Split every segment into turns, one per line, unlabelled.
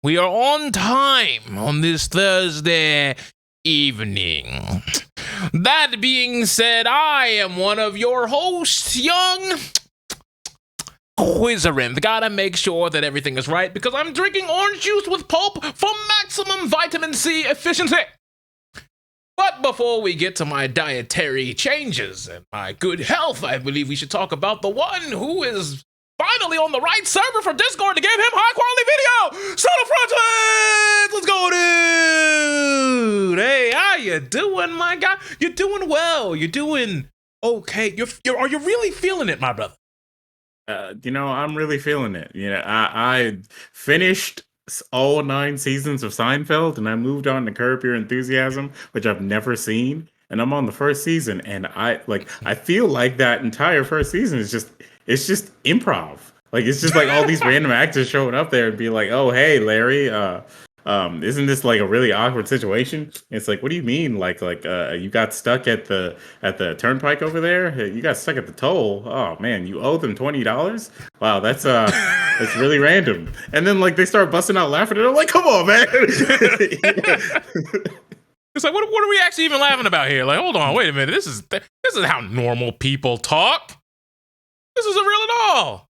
We are on time on this Thursday evening. That being said, I am one of your hosts, young Qyz. Gotta make sure that everything is right because I'm drinking orange juice with pulp for maximum vitamin C efficiency. But before we get to my dietary changes and my good health, I believe we should talk about the one who is finally on the right server for Discord to give him high quality video. Son of Francis, let's go, dude. Hey, how you doing, my guy? You're doing well. You're doing okay. Are you really feeling it, my brother?
I'm really feeling it. I finished all 9 seasons of Seinfeld, and I moved on to Curb Your Enthusiasm, which I've never seen. And I'm on the first season, and I feel like that entire first season is just improv. Like it's just like all these random actors showing up there and be like, "Oh, hey, Larry, isn't this like a really awkward situation?" It's like, what do you mean? Like you got stuck at the turnpike over there? You got stuck at the toll. Oh man, you owe them $20. Wow, that's it's really random. And then like they start busting out laughing, and I'm like, come on, man.
It's like, what are we actually even laughing about here? Like, hold on, wait a minute. This is how normal people talk. This isn't real at all.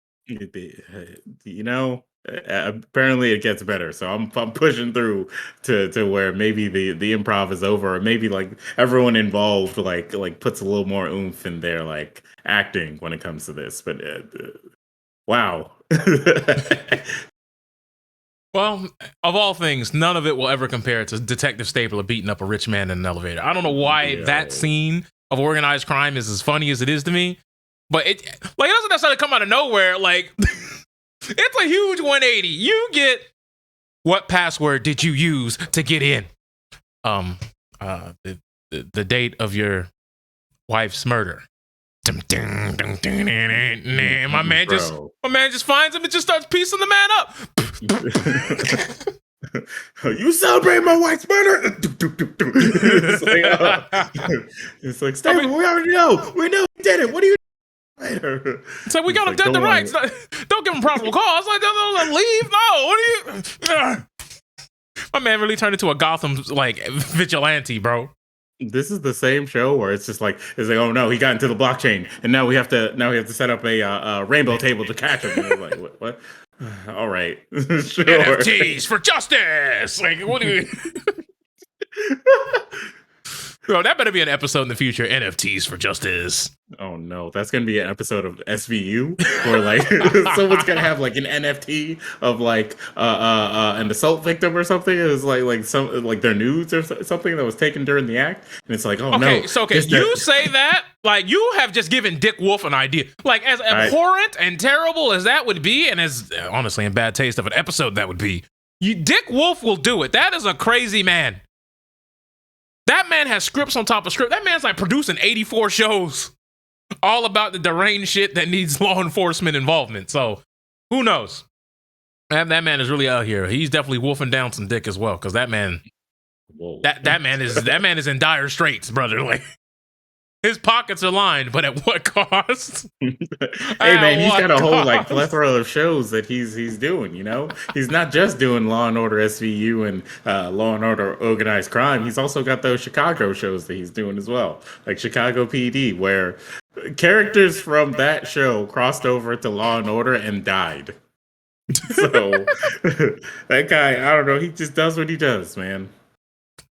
Apparently it gets better. So I'm pushing through to where maybe the improv is over, or maybe like everyone involved like puts a little more oomph in their like acting when it comes to this. But wow.
Well, of all things, none of it will ever compare to Detective Stapler beating up a rich man in an elevator. I don't know why that scene of organized crime is as funny as it is to me, but it doesn't necessarily come out of nowhere. Like, it's a huge 180. You get, what password did you use to get in? The date of your wife's murder. My man just finds him and just starts piecing the man up.
You celebrate my wife's murder. It's like, Stephen, we already know. We know he did it. What do you later?
So we got him dead to rights. Don't give him probable cause. Like, don't leave. No. What are you? My man really turned into a Gotham like vigilante, bro.
This is the same show where it's like, oh no, he got into the blockchain, and now we have to set up a rainbow table to catch him. And like, what? All right, sure.
NFTs for justice. Like, what do you? Bro, that better be an episode in the future. NFTs for justice.
Oh no, that's gonna be an episode of SVU where like someone's gonna have like an NFT of like an assault victim or something. It was like some like their nudes or something that was taken during the act, and it's like, oh no.
Okay, so you say that like you have just given Dick Wolf an idea. Like as abhorrent and terrible as that would be, and as honestly in bad taste of an episode that would be, Dick Wolf will do it. That is a crazy man. That man has scripts on top of script. That man's like producing 84 shows all about the deranged shit that needs law enforcement involvement. So who knows? That man is really out here. He's definitely wolfing down some dick as well, because that man, that man is in dire straits, brother. Like his pockets are lined, but at what cost?
Hey man, he's got a whole like plethora of shows that he's doing. He's not just doing Law and Order SVU and Law and Order Organized Crime. He's also got those Chicago shows that he's doing as well, like Chicago PD, where characters from that show crossed over to Law and Order and died. So that guy, I don't know, he just does what he does, man.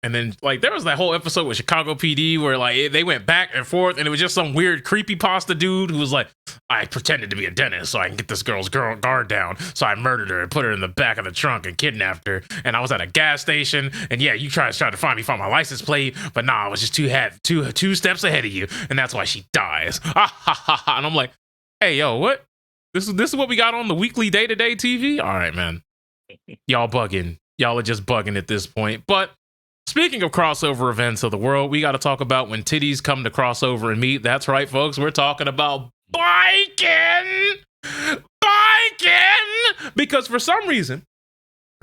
And then, like, there was that whole episode with Chicago PD where, like, they went back and forth, and it was just some weird creepypasta dude who was like, I pretended to be a dentist so I can get this girl's guard down. So I murdered her and put her in the back of the trunk and kidnapped her. And I was at a gas station, and yeah, you tried to find my license plate, but nah, I was just two steps ahead of you, and that's why she dies. And I'm like, hey, yo, what? This is what we got on the weekly day-to-day TV? All right, man. Y'all bugging. Y'all are just bugging at this point. But speaking of crossover events of the world, we got to talk about when titties come to crossover and meet. That's right, folks. We're talking about Baiken! Because for some reason,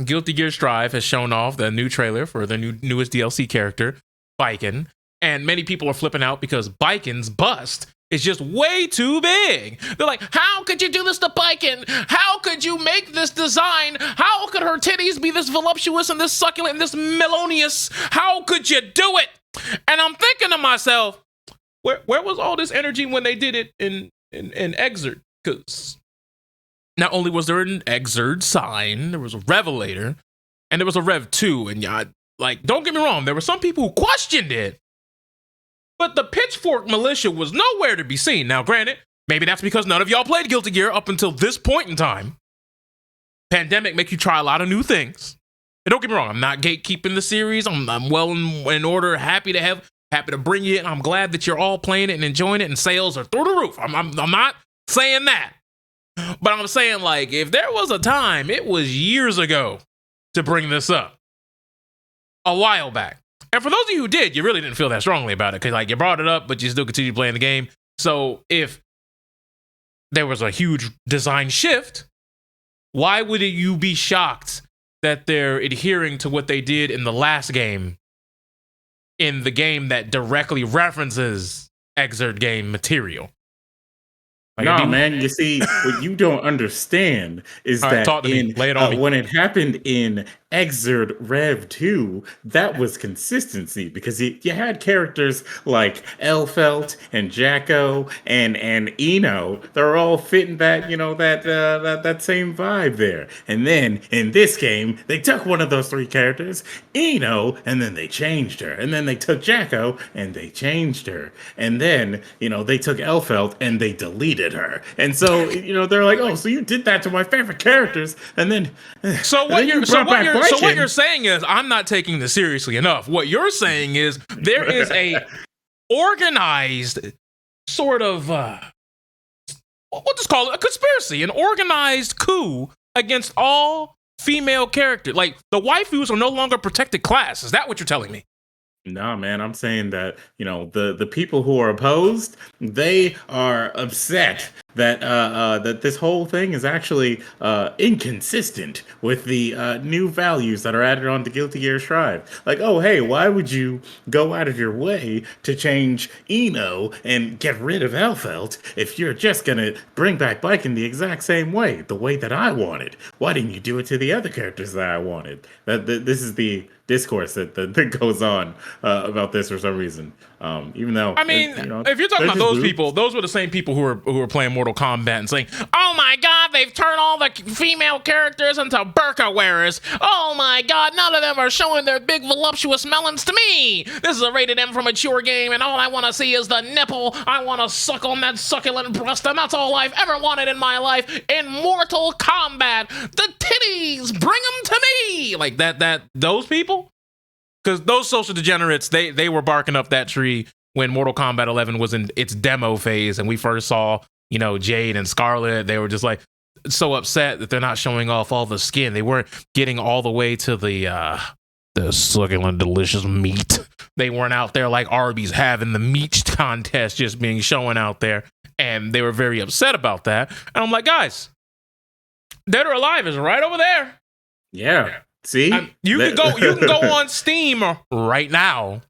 Guilty Gear Strive has shown off the new trailer for the newest DLC character, Baiken. And many people are flipping out because Baiken'S bust is just way too big. They're like, how could you do this to Baiken? How could you make this design? How could her titties be this voluptuous and this succulent and this melonious? How could you do it? And I'm thinking to myself, where was all this energy when they did it in Xrd? Because not only was there an Xrd sign, there was a Revelator, and there was a Rev 2. And yeah, like, don't get me wrong, there were some people who questioned it, but the Pitchfork Militia was nowhere to be seen. Now, granted, maybe that's because none of y'all played Guilty Gear up until this point in time. Pandemic make you try a lot of new things. And don't get me wrong, I'm not gatekeeping the series. I'm well in order, happy to bring you in. I'm glad that you're all playing it and enjoying it, and sales are through the roof. I'm not saying that. But I'm saying, like, if there was a time, it was years ago to bring this up. A while back. And for those of you who did, you really didn't feel that strongly about it, because, like, you brought it up, but you still continued playing the game. So if there was a huge design shift, why would you be shocked that they're adhering to what they did in the last game, in the game that directly references Xrd game material? Like,
no, man, you see, what you don't understand is that when it happened in Xrd Rev 2, that was consistency, because you had characters like Elfelt and Jacko and Eno. They're all fitting that, that same vibe there. And then in this game, they took one of those three characters, Eno, and then they changed her. And then they took Jacko and they changed her. And then, they took Elfelt and they deleted her. And so, they're like, oh, so you did that to my favorite characters. And then
So what you're saying is, I'm not taking this seriously enough. What you're saying is there is a organized sort of we'll just call it a conspiracy, an organized coup against all female characters. Like, the waifus are no longer protected class. Is that what you're telling me?
No, man, I'm saying that, the people who are opposed, they are upset that that this whole thing is actually inconsistent with the new values that are added on to Guilty Gear Strive. Like, oh, hey, why would you go out of your way to change Eno and get rid of Elfelt if you're just going to bring back Baiken the exact same way, the way that I wanted? Why didn't you do it to the other characters that I wanted? This is the discourse that goes on about this for some reason. Even though,
I mean, if you're talking about those people, those were the same people who were playing Mortal Kombat and saying, "Oh my God, they've turned all the female characters into burqa wearers. Oh my God, none of them are showing their big voluptuous melons to me. This is a rated M for mature game, and all I want to see is the nipple. I want to suck on that succulent breast, and that's all I've ever wanted in my life. In Mortal Kombat, the titties, bring them to me." Like those people. Because those social degenerates, they were barking up that tree when Mortal Kombat 11 was in its demo phase, and we first saw, Jade and Scarlet. They were just like so upset that they're not showing off all the skin. They weren't getting all the way to the succulent, delicious meat. They weren't out there like Arby's having the meat contest just being shown out there, and they were very upset about that. And I'm like, guys, Dead or Alive is right over there.
Yeah. See,
you can go on Steam right now,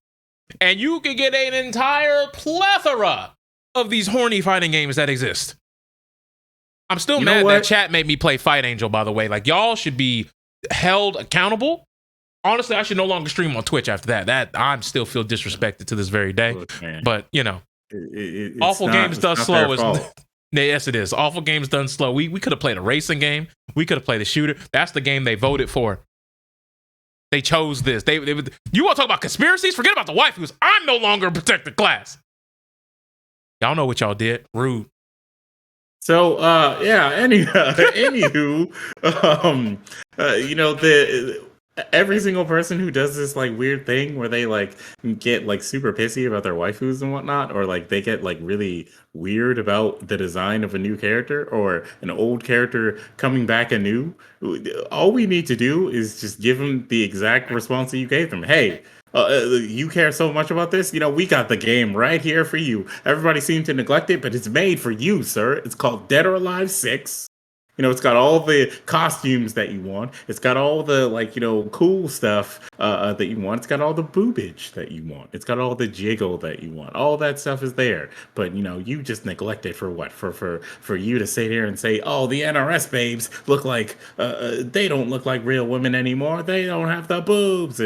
and you can get an entire plethora of these horny fighting games that exist. I'm still mad that chat made me play Fight Angel, by the way. Like, y'all should be held accountable. Honestly, I should no longer stream on Twitch after that. That I still feel disrespected to this very day. Look, but Awful Games done slow. Yes, it is. Awful Games done slow. We could have played a racing game. We could have played a shooter. That's the game they voted for. They chose this. You want to talk about conspiracies? Forget about the waifus. I'm no longer a protected class. Y'all know what y'all did. Rude.
So, anywho, every single person who does this like weird thing where they like get like super pissy about their waifus and whatnot, or like they get like really weird about the design of a new character or an old character coming back anew, all we need to do is just give them the exact response that you gave them. Hey, you care so much about this? We got the game right here for you. Everybody seemed to neglect it, but it's made for you, sir. It's called Dead or Alive 6. It's got all the costumes that you want. It's got all the cool stuff that you want. It's got all the boobage that you want. It's got all the jiggle that you want. All that stuff is there. But you just neglect it for what? For you to sit here and say, oh, the NRS babes look like they don't look like real women anymore. They don't have the boobs,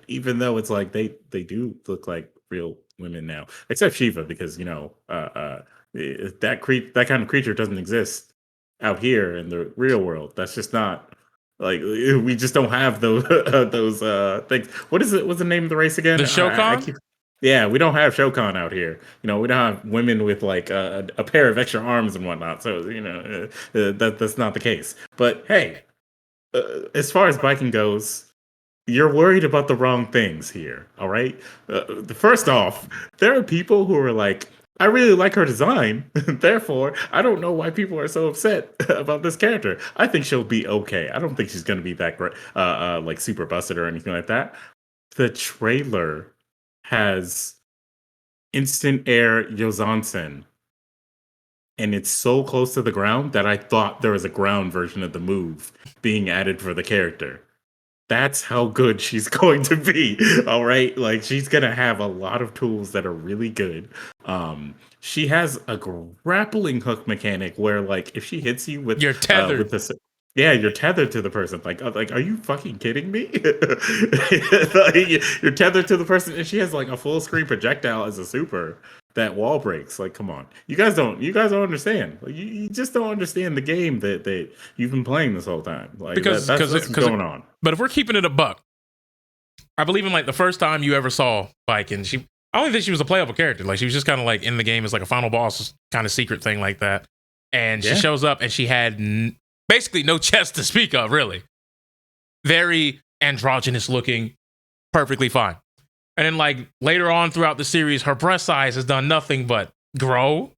even though it's like they do look like real women now, except Shiva, because that kind of creature doesn't exist out here in the real world. That's just not like we just don't have those those things. What is it? What's the name of the race again?
The Shokan?
Yeah, we don't have Shokan out here. We don't have women with like a pair of extra arms and whatnot. So that's not the case. But hey, as far as biking goes, you're worried about the wrong things here. All right. First off, there are people who are like, I really like her design. Therefore, I don't know why people are so upset about this character. I think she'll be okay. I don't think she's going to be that great, like super busted or anything like that. The trailer has instant air Yozansen, and it's so close to the ground that I thought there was a ground version of the move being added for the character. That's how good she's going to be. All right. Like she's going to have a lot of tools that are really good. She has a grappling hook mechanic where like if she hits you with
you're tethered.
Yeah, you're tethered to the person. Like, are you fucking kidding me? You're tethered to the person, and she has like a full screen projectile as a super that wall breaks. Like, come on, you guys don't understand. Like, you just don't understand the game that you've been playing this whole time. Like, that's what's going on.
But if we're keeping it a buck, I believe in like the first time you ever saw Baiken, I don't think she was a playable character. Like she was just kind of like in the game as like a final boss kind of secret thing like that. And she shows up and she had basically no chest to speak of, really. Very androgynous looking, perfectly fine. And then like later on throughout the series, her breast size has done nothing but grow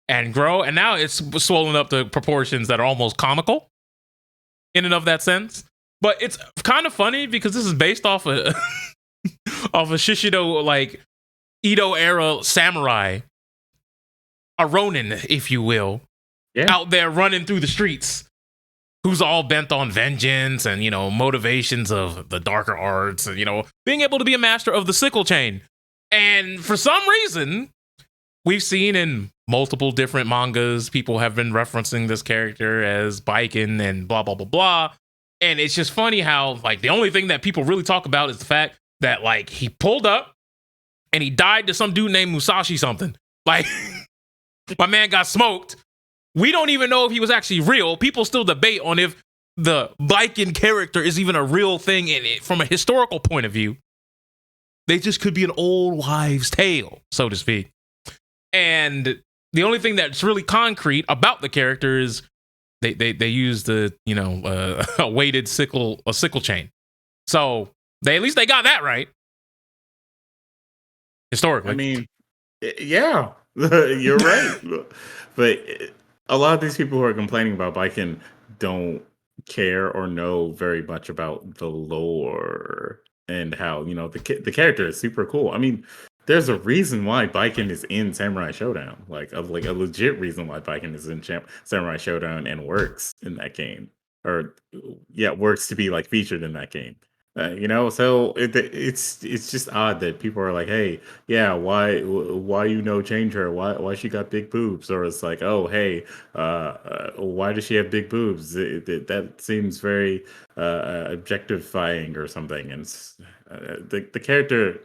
and grow. And now it's swollen up to proportions that are almost comical in and of that sense. But it's kind of funny because this is based off of of a Shishido, like Edo era samurai, a Ronin, if you will, out there running through the streets, who's all bent on vengeance and, motivations of the darker arts and, being able to be a master of the sickle chain. And for some reason, we've seen in multiple different mangas, people have been referencing this character as Baiken and blah, blah, blah, blah. And it's just funny how, like, the only thing that people really talk about is the fact that, like, he pulled up and he died to some dude named Musashi something. Like, my man got smoked. We don't even know if he was actually real. People still debate on if the Baiken character is even a real thing from a historical point of view. They just could be an old wives' tale, so to speak. And the only thing that's really concrete about the character is they use the a weighted sickle chain. So at least they got that right historically.
I mean, yeah, you're right. But a lot of these people who are complaining about Baiken don't care or know very much about the lore and how the character is super cool. I mean, there's a reason why Baiken is in Samurai Showdown, like a legit reason why Baiken is in Samurai Showdown and works in that game, or works to be like featured in that game. So it's just odd that people are like, hey, why change her? Why she got big boobs? Or it's like, oh, hey, why does she have big boobs? That seems very objectifying or something. And the character.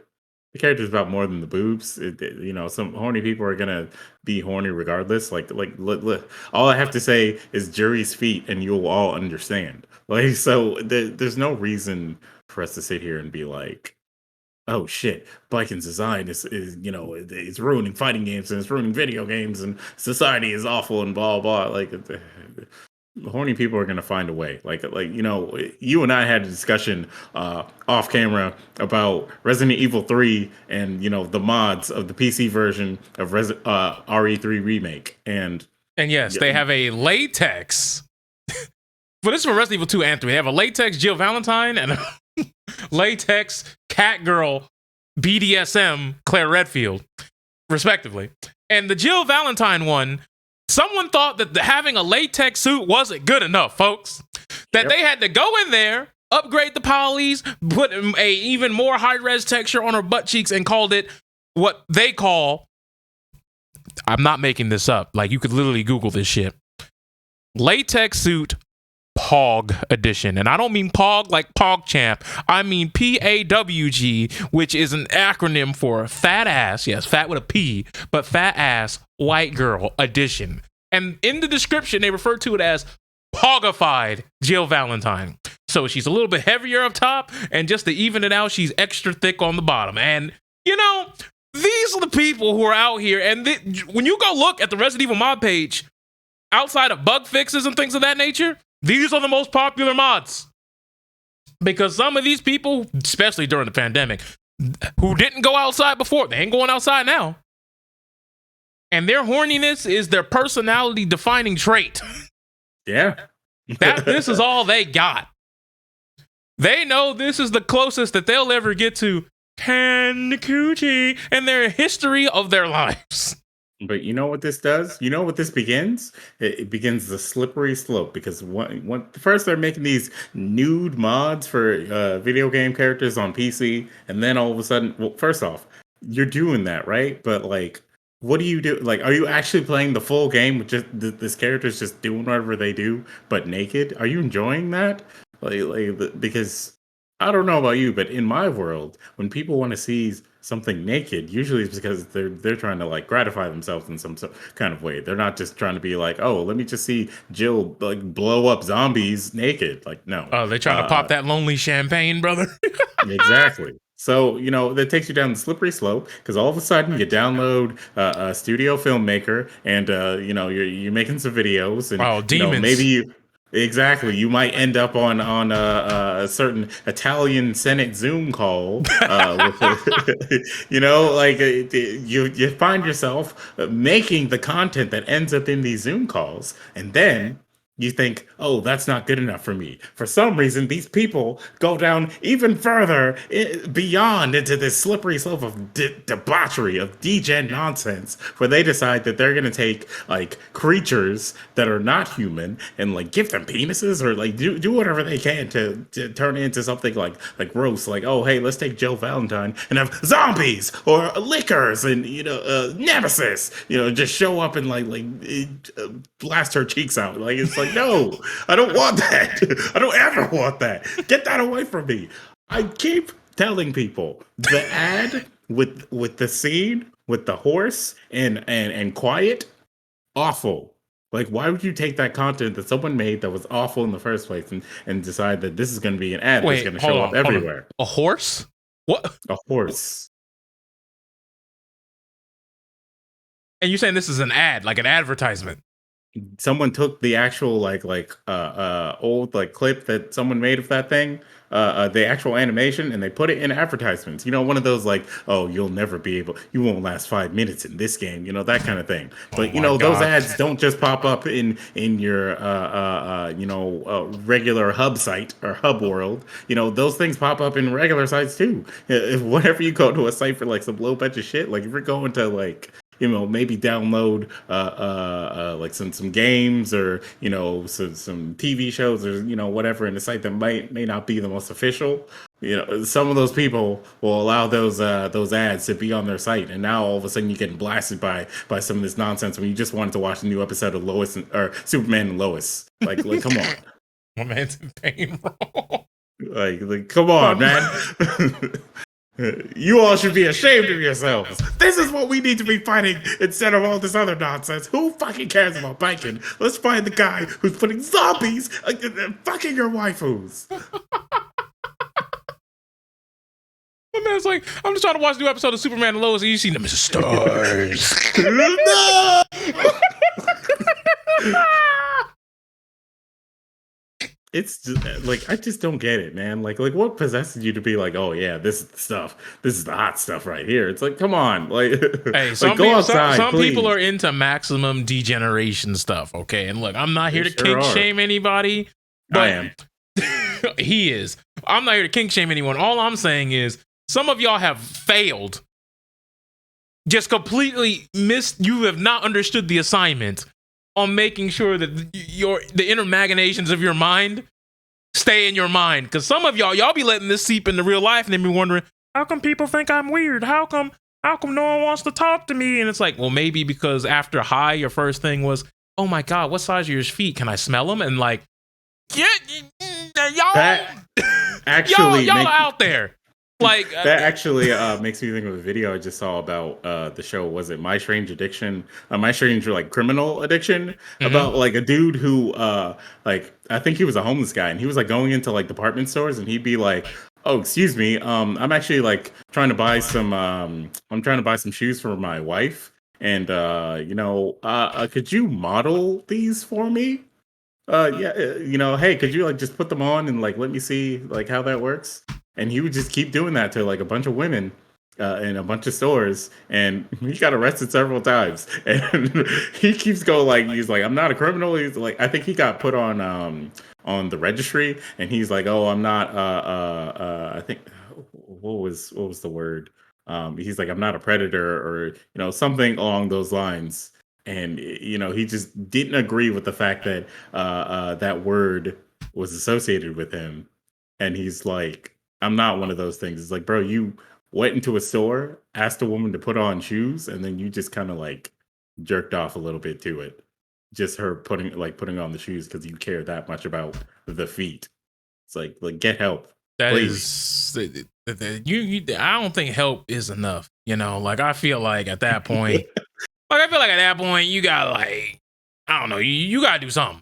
The character is about more than the boobs. Some horny people are gonna be horny regardless. All I have to say is Jury's feet, and you'll all understand. Like, so there's no reason for us to sit here and be like, oh shit, Baiken's design is it's ruining fighting games and it's ruining video games and society is awful and blah blah. Like, horny people are gonna find a way. Like you and I had a discussion off camera about Resident Evil 3 and the mods of the PC version of RE3 remake. And
yes, they have a latex. But this is for Resident Evil 2 and 3. They have a latex Jill Valentine and a latex Catgirl BDSM Claire Redfield, respectively. And the Jill Valentine one Someone thought that having a latex suit wasn't good enough, folks. That they had to go in there, upgrade the polys, put a even more high-res texture on her butt cheeks, and called it what they call, I'm not making this up, like you could literally Google this shit, latex suit Pog edition. And I don't mean Pog like PogChamp. I mean PAWG, which is an acronym for fat ass, yes, fat with a P, but fat ass white girl edition. And in the description, they refer to it as Pogified Jill Valentine. So she's a little bit heavier up top, and just to even it out, she's extra thick on the bottom. And, you know, these are the people who are out here. And when you go look at the Resident Evil mod page, outside of bug fixes and things of that nature, these are the most popular mods. Because some of these people, especially during the pandemic, who didn't go outside before, they ain't going outside now. And their horniness is their personality defining trait.
Yeah.
This is all they got. They know this is the closest that they'll ever get to Ken Coochie in their history of their lives.
But you know what this does? You know what this begins? It begins the slippery slope, because first they're making these nude mods for video game characters on PC, and then all of a sudden, well, first off, you're doing that, right? But like, what do you do? Like, are you actually playing the full game with just this character's just doing whatever they do, but naked? Are you enjoying that? Because I don't know about you, but in my world, when people want to see something naked, usually it's because they're trying to like gratify themselves in some kind of way. They're not just trying to be like, oh, let me just see Jill like blow up zombies naked. Like, no.
Oh, they're trying to pop that lonely champagne, brother.
Exactly. So, you know, that takes you down the slippery slope, because all of a sudden you download a studio filmmaker, and, you know, you're making some videos, and
demons.
You know, maybe you might end up on a certain Italian Senate Zoom call, you know, like you find yourself making the content that ends up in these Zoom calls, and then you think, oh, that's not good enough for me. For some reason, these people go down even further beyond into this slippery slope of debauchery, of degen nonsense, where they decide that they're going to take like creatures that are not human and like give them penises, or like do whatever they can to turn it into something like gross. Like, oh, hey, let's take Jill Valentine and have zombies or liquors and, you know, Nemesis, you know, just show up and blast her cheeks out. Like, it's like, no, I don't want that. I don't ever want that. Get that away from me. I keep telling people the ad with the scene with the horse and quiet, awful. Like, why would you take that content that someone made that was awful in the first place and decide that this is going to be an ad that's going to show up everywhere?
A horse? What?
A horse.
And you're saying this is an ad, like an advertisement?
Someone took the actual old like clip that someone made of that thing, the actual animation, and they put it in advertisements. You know, one of those like, oh, you won't last 5 minutes in this game, you know, that kind of thing. But you know, those ads don't just pop up in your regular hub site or hub world. You know, those things pop up in regular sites too. Whenever you go to a site for like some low budget shit, like if you're going to like, you know, maybe download like some games, or, you know, some TV shows, or, you know, whatever, in a site that may not be the most official. You know, some of those people will allow those ads to be on their site, and now all of a sudden you're getting blasted by some of this nonsense when you just wanted to watch a new episode of or Superman and Lois. Like come on.
My man's in pain, bro.
Like come on, man. You all should be ashamed of yourselves. This is what we need to be fighting instead of all this other nonsense. Who fucking cares about Baiken? Let's find the guy who's putting zombies fucking your waifus.
My man's like, I'm just trying to watch a new episode of Superman and Lois, and you see them as stars.
No! It's just like, I just don't get it, man. Like what possesses you to be like, oh yeah, this is the stuff. This is the hot stuff right here. It's like, come on, like,
hey, some people are into maximum degeneration stuff. Okay, and look, I'm not here to kink shame anybody. But
I am.
He is. I'm not here to kink shame anyone. All I'm saying is, some of y'all have failed. Just completely missed. You have not understood the assignment on making sure that the inner machinations of your mind stay in your mind. Because some of y'all be letting this seep into real life and then be wondering, how come people think I'm weird? How come no one wants to talk to me? And it's like, well, maybe because after high, your first thing was, oh my God, what size are your feet? Can I smell them? And like, y'all are out there. Like
that actually makes me think of a video I just saw about the show. Was it My Strange Addiction? My Strange like Criminal Addiction, about like a dude who like I think he was a homeless guy and he was like going into like department stores and he'd be like, "Oh, excuse me, I'm actually like trying to buy some shoes for my wife, and could you model these for me?" Hey, could you like just put them on and like let me see like how that works? And he would just keep doing that to like a bunch of women in a bunch of stores, and he got arrested several times. And he keeps going like he's like, I'm not a criminal. He's like, I think he got put on the registry, and he's like, oh, I'm not. I think what was the word? He's like, I'm not a predator, or something along those lines. And he just didn't agree with the fact that that word was associated with him. And he's like, I'm not one of those things. It's like, bro, you went into a store, asked a woman to put on shoes, and then you just kind of like jerked off a little bit to it. Just her putting on the shoes because you care that much about the feet. It's like get help.
That
please.
I don't think help is enough. Like I feel like at that point, you got like, I don't know, you gotta do something.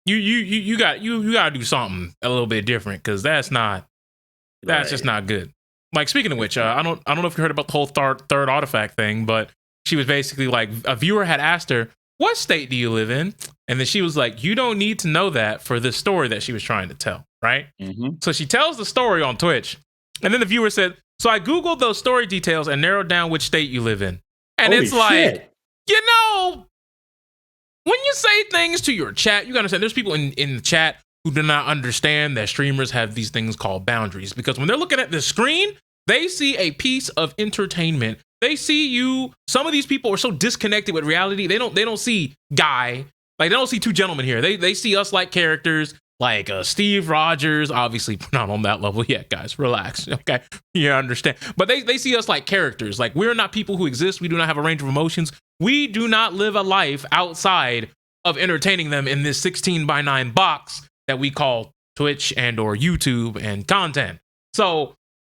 You gotta do something a little bit different, because that's just not good. Like, speaking of which, I don't know if you heard about the whole third artifact thing, but she was basically like, a viewer had asked her, what state do you live in? And then she was like, you don't need to know that for this story that she was trying to tell, right? So she tells the story on Twitch, and then the viewer said, so I Googled those story details and narrowed down which state you live in. And
Holy
it's like,
shit.
when you say things to your chat, you gotta understand there's people in the chat who do not understand that streamers have these things called boundaries, because when they're looking at the screen, they see a piece of entertainment. They see you. Some of these people are so disconnected with reality. They don't see Guy. Like, they don't see two gentlemen here. They see us like characters, like Steve Rogers. Obviously, we're not on that level yet, guys. Relax, okay? You understand. But they see us like characters. Like, we're not people who exist. We do not have a range of emotions. We do not live a life outside of entertaining them in this 16:9 box that we call Twitch and or YouTube and content. So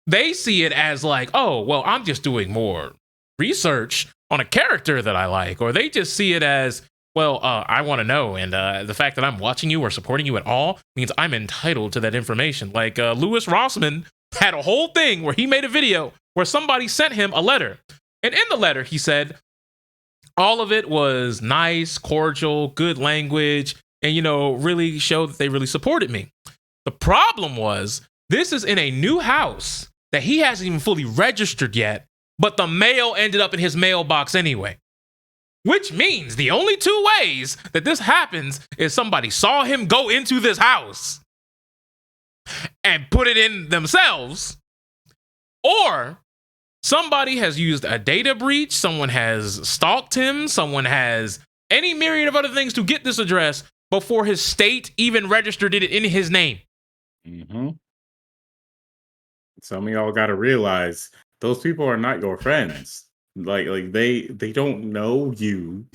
they see it as like, oh, well, I'm just doing more research on a character that I like. Or they just see it as, well, I want to know. And the fact that I'm watching you or supporting you at all means I'm entitled to that information. Like Louis Rossman had a whole thing where he made a video where somebody sent him a letter. And in the letter, he said, all of it was nice, cordial, good language, and, really showed that they really supported me. The problem was, this is in a new house that he hasn't even fully registered yet, but the mail ended up in his mailbox anyway. Which means the only two ways that this happens is somebody saw him go into this house and put it in themselves, or somebody has used a data breach, someone has stalked him, someone has any myriad of other things to get this address before his state even registered it in his name.
Some of y'all got to realize those people are not your friends. Like they don't know you,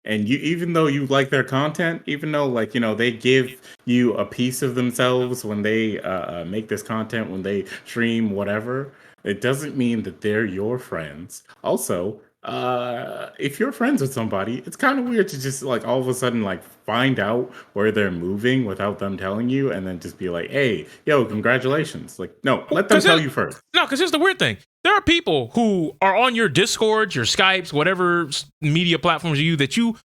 and you, even though you like their content, even though they give you a piece of themselves when they make this content, when they stream whatever, it doesn't mean that they're your friends. Also, if you're friends with somebody, it's kind of weird to just like all of a sudden like find out where they're moving without them telling you, and then just be like, hey, yo, congratulations. Like, no, let them tell you first.
No, because here's the weird thing. There are people who are on your Discord, your Skypes, whatever media platforms you use, that you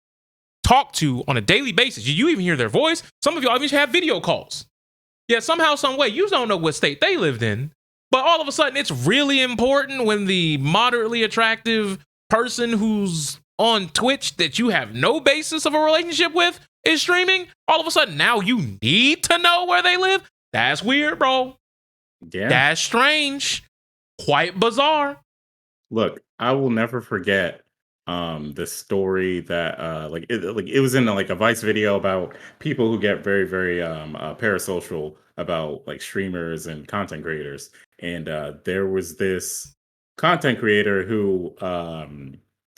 talk to on a daily basis. You even hear their voice. Some of y'all even have video calls. Yet somehow, some way, you don't know what state they lived in. But all of a sudden, it's really important when the moderately attractive person who's on Twitch that you have no basis of a relationship with is streaming. All of a sudden, now you need to know where they live. That's weird, bro.
Yeah.
That's strange. Quite bizarre.
Look, I will never forget this story that like it was in like a Vice video about people who get very very parasocial about like streamers and content creators, and there was this content creator who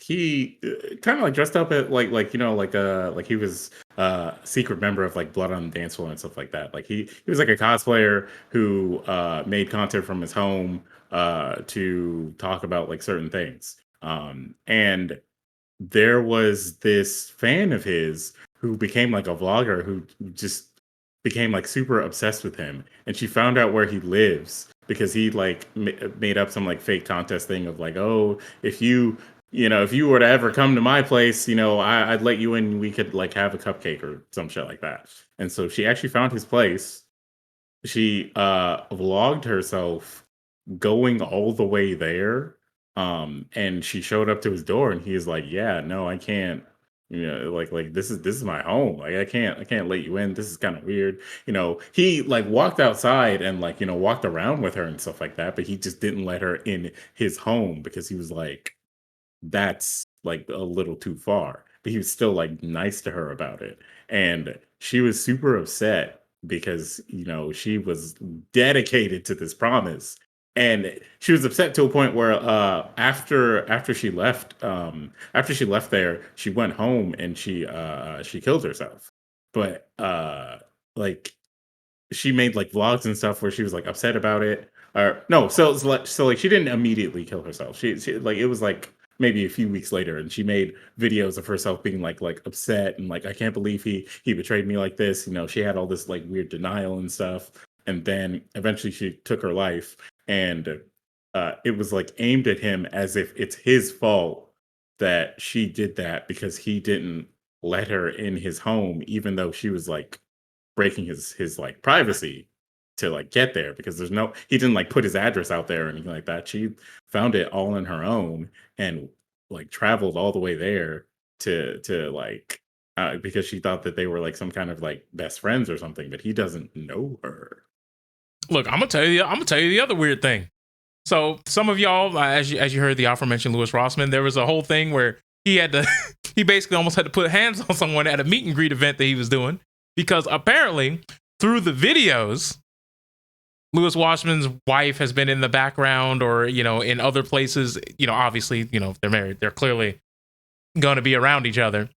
he kind of like dressed up at like you know like he was a secret member of like Blood on the Dance Floor and stuff like that. Like he was like a cosplayer who made content from his home to talk about like certain things. And there was this fan of his who became like a vlogger who just became like super obsessed with him, and she found out where he lives because he like made up some like fake contest thing of like, oh, if if you were to ever come to my place, I'd let you in, we could like have a cupcake or some shit like that. And so she actually found his place. She vlogged herself going all the way there. And she showed up to his door, and he's like, yeah, no, I can't, like this is my home. Like I can't let you in. This is kind of weird. He like walked outside and like, walked around with her and stuff like that, but he just didn't let her in his home because he was like, that's like a little too far. But he was still like nice to her about it. And she was super upset because, she was dedicated to this promise. And she was upset to a point where after she left there, she went home and she killed herself. But like she made like vlogs and stuff where she was like upset about it. Or no, so she didn't immediately kill herself. She like it was like maybe a few weeks later, and she made videos of herself being like upset and like, I can't believe he betrayed me like this. She had all this like weird denial and stuff. And then eventually she took her life, and it was like aimed at him as if it's his fault that she did that because he didn't let her in his home, even though she was like breaking his like privacy to like get there, because he didn't like put his address out there or anything like that. She found it all on her own and like traveled all the way there to like because she thought that they were like some kind of like best friends or something, but he doesn't know her.
Look, I'm gonna tell you the other weird thing. So some of y'all, as you heard the aforementioned Louis Rossman, there was a whole thing where he basically almost had to put hands on someone at a meet and greet event that he was doing, because apparently through the videos, Louis Washman's wife has been in the background or, in other places, obviously, they're married. They're clearly going to be around each other.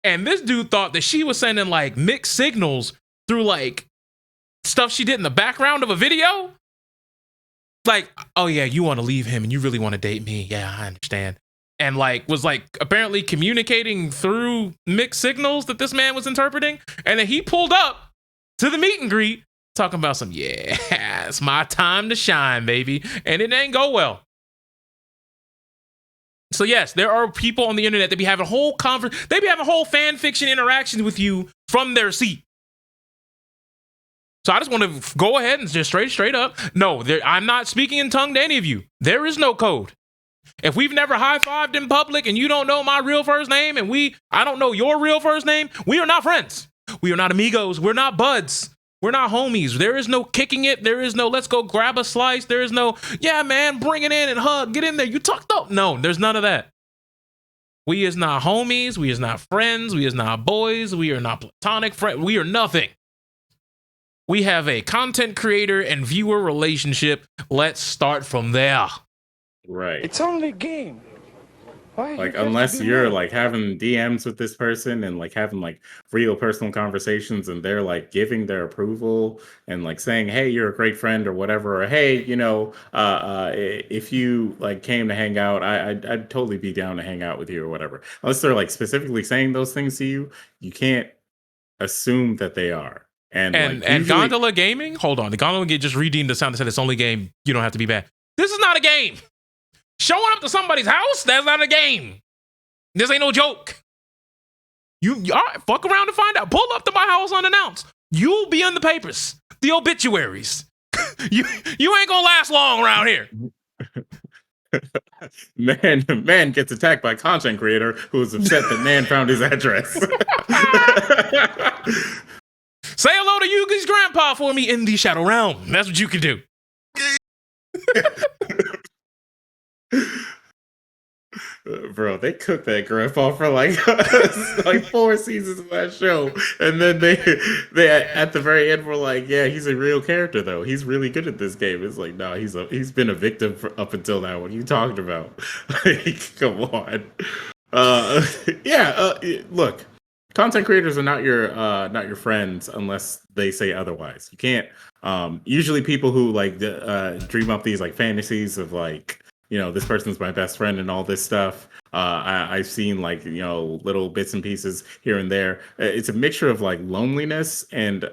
And this dude thought that she was sending like mixed signals through like stuff she did in the background of a video. Like, oh yeah, you want to leave him and you really want to date me. Yeah, I understand. And like was like apparently communicating through mixed signals that this man was interpreting. And then he pulled up to the meet and greet talking about some, yeah, it's my time to shine, baby. And it ain't go well. So yes, there are people on the internet that be having whole they be having whole fan fiction interactions with you from their seat. So I just want to go ahead and just straight up. No, I'm not speaking in tongue to any of you. There is no code. If we've never high-fived in public and you don't know my real first name and I don't know your real first name, we are not friends. We are not amigos. We're not buds. We're not homies. There is no kicking it. There is no let's go grab a slice. There is no, yeah, man, bring it in and hug. Get in there. You tucked up. No, there's none of that. We is not homies. We is not friends. We is not boys. We are not platonic friends. We are nothing. We have a content creator and viewer relationship. Let's start from there.
Right.
It's only a game. Why
like unless you're like having DMs with this person and like having like real personal conversations and they're like giving their approval and like saying, hey, you're a great friend or whatever, or hey, if you like came to hang out, I'd totally be down to hang out with you or whatever. Unless they're like specifically saying those things to you, you can't assume that they are. And usually,
Gondola Gaming, hold on, the Gondola just redeemed the sound that said it's only a game. You don't have to be bad. This is not a game. Showing up to somebody's house, that's not a game. This ain't no joke. You all right, fuck around and find out. Pull up to my house unannounced. You'll be in the papers, the obituaries. you ain't gonna last long around here.
Man gets attacked by content creator who was upset that man found his address.
Say hello to Yugi's grandpa for me in the Shadow Realm. That's what you can do.
Bro, they cooked that grandpa for like like 4 seasons of that show, and then they at the very end were like, yeah, he's a real character though. He's really good at this game. It's like, no, he's been a victim up until now. What are you talking about? Like, come on. Uh, yeah. Look, content creators are not your friends unless they say otherwise. You can't. Usually, people who like dream up these like fantasies of like, this person's my best friend and all this stuff. I've seen like, little bits and pieces here and there. It's a mixture of like loneliness and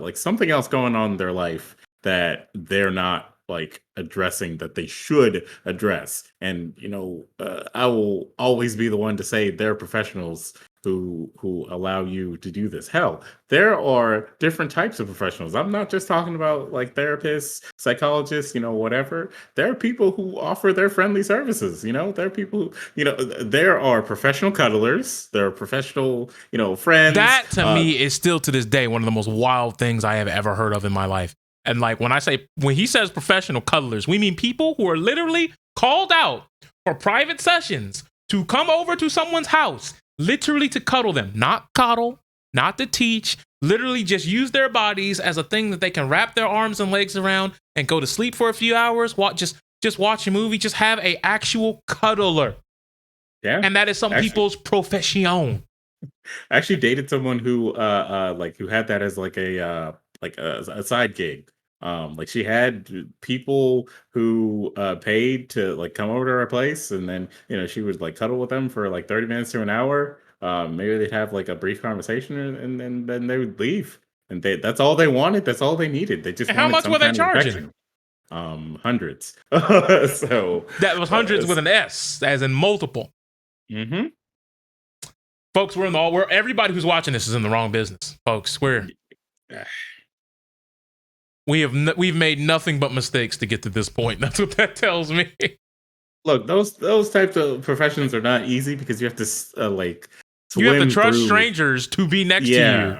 like something else going on in their life that they're not like addressing that they should address. And, I will always be the one to say they're professionals who allow you to do this. Hell, there are different types of professionals. I'm not just talking about like therapists, psychologists, whatever. There are people who offer their friendly services. There are people who, there are professional cuddlers. There are professional, friends.
That to me is still to this day one of the most wild things I have ever heard of in my life. And like when he says professional cuddlers, we mean people who are literally called out for private sessions to come over to someone's house, literally to cuddle them, not coddle, not to teach, literally just use their bodies as a thing that they can wrap their arms and legs around and go to sleep for a few hours, just watch a movie, just have a actual cuddler.
Yeah.
And that is some people's profession.
I actually dated someone who who had that as like a side gig. Like she had people who paid to like come over to her place, and then she would like cuddle with them for like 30 minutes to an hour. Maybe they'd have like a brief conversation, and then they would leave. And that's all they wanted. That's all they needed. They just
and how much were they charging?
Hundreds. So
that was hundreds with an S, as in multiple.
Mm-hmm.
Folks, everybody who's watching this is in the wrong business. Folks, we've made nothing but mistakes to get to this point. That's what that tells me.
Look, those types of professions are not easy because you have to like swim
you have to trust
through
strangers to be next to you.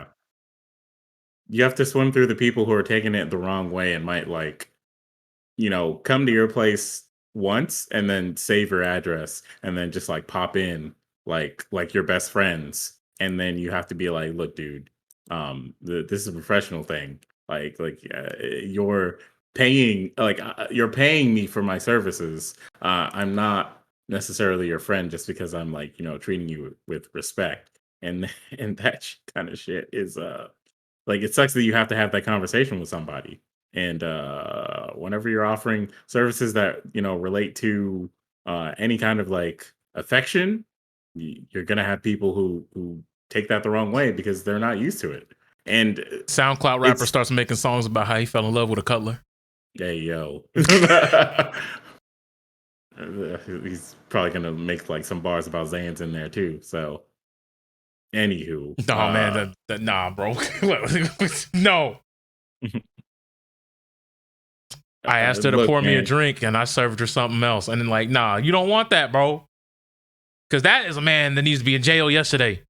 You have to swim through the people who are taking it the wrong way and might like, come to your place once and then save your address and then just like pop in like your best friends, and then you have to be like, look, dude, this is a professional thing. You're paying me for my services. I'm not necessarily your friend just because I'm like, treating you with respect. And that kind of shit is like, it sucks that you have to have that conversation with somebody. And whenever you're offering services that relate to any kind of like affection, you're gonna have people who take that the wrong way because they're not used to it. And
SoundCloud rapper starts making songs about how he fell in love with a cutler.
Hey, yo. He's probably going to make like some bars about Zans in there too. So, anywho.
Oh, man. Nah, bro. No. I asked her to pour me a drink and I served her something else. And then like, nah, you don't want that, bro. Because that is a man that needs to be in jail yesterday.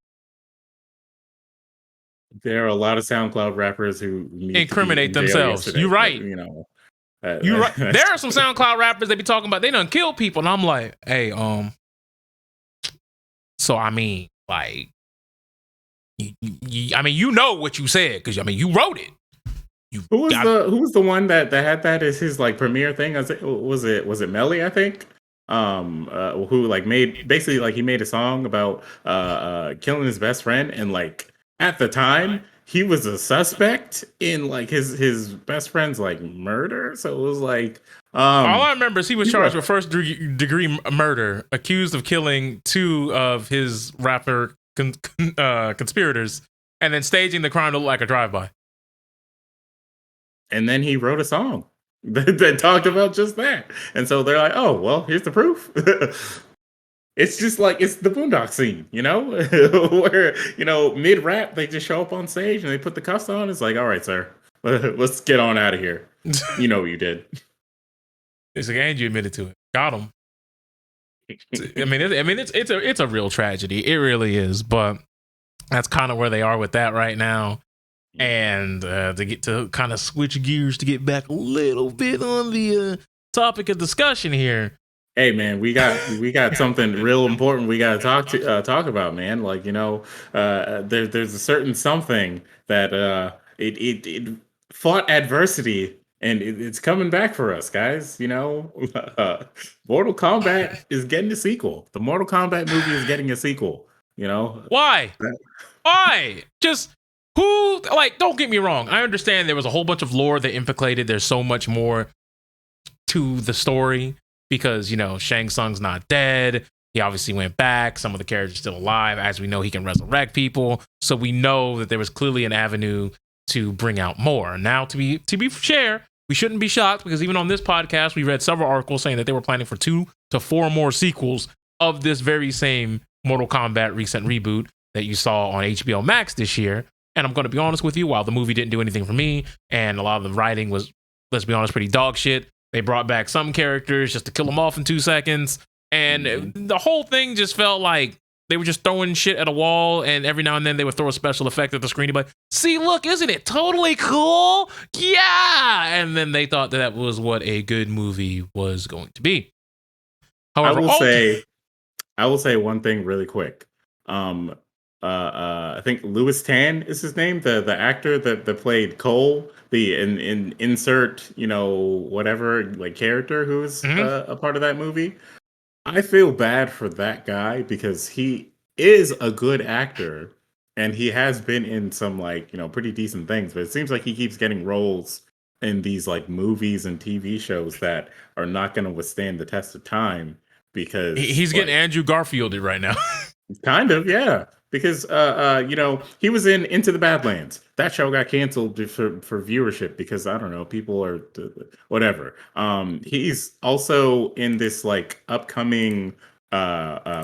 There are a lot of SoundCloud rappers who
incriminate themselves. You're right.
But,
you're right. There are some SoundCloud rappers that be talking about they done kill people, and I'm like, hey, so I mean, like, I mean, you know what you said because I mean, you wrote it.
Who was the one that had that as his like premiere thing? Was it Melly? I think. Who like made basically like he made a song about killing his best friend, and like. At the time, he was a suspect in like his best friend's like murder. So it was like
all I remember is he was charged with first degree murder, accused of killing 2 of his rapper conspirators, and then staging the crime to look like a drive-by.
And then he wrote a song that talked about just that. And so they're like, oh well, here's the proof. It's just like it's the Boondock scene, where mid rap they just show up on stage and they put the cuffs on. It's like, all right, sir, let's get on out of here. You know what you did.
It's like, and you admitted to it. Got him. It's a real tragedy. It really is. But that's kind of where they are with that right now. And to get to kind of switch gears to get back a little bit on the topic of discussion here.
Hey man, we got something real important we got to talk about, man. Like there's a certain something that it fought adversity and it's coming back for us, guys. Mortal Kombat is getting a sequel. The Mortal Kombat movie is getting a sequel. You know,
Why? Why? Just who? Like, don't get me wrong. I understand there was a whole bunch of lore that implicated. There's so much more to the story because Shang Tsung's not dead. He obviously went back. Some of the characters are still alive. As we know, he can resurrect people. So we know that there was clearly an avenue to bring out more. Now, to be fair, we shouldn't be shocked because even on this podcast, we read several articles saying that they were planning for 2 to 4 more sequels of this very same Mortal Kombat recent reboot that you saw on HBO Max this year. And I'm going to be honest with you, while the movie didn't do anything for me and a lot of the writing was, let's be honest, pretty dog shit, they brought back some characters just to kill them off in 2 seconds. And the whole thing just felt like they were just throwing shit at a wall. And every now and then they would throw a special effect at the screen. But see, look, isn't it totally cool? Yeah. And then they thought that was what a good movie was going to be. However,
I will say one thing really quick. I think Louis Tan is his name, the actor that played Cole, the in insert whatever like character who's a part of that movie. I feel bad for that guy because he is a good actor and he has been in some pretty decent things, but it seems like he keeps getting roles in these like movies and TV shows that are not going to withstand the test of time because
he's getting Andrew Garfielded right now.
Kind of, yeah. Because he was in Into the Badlands. That show got canceled for viewership because I don't know, people are whatever. He's also in this like upcoming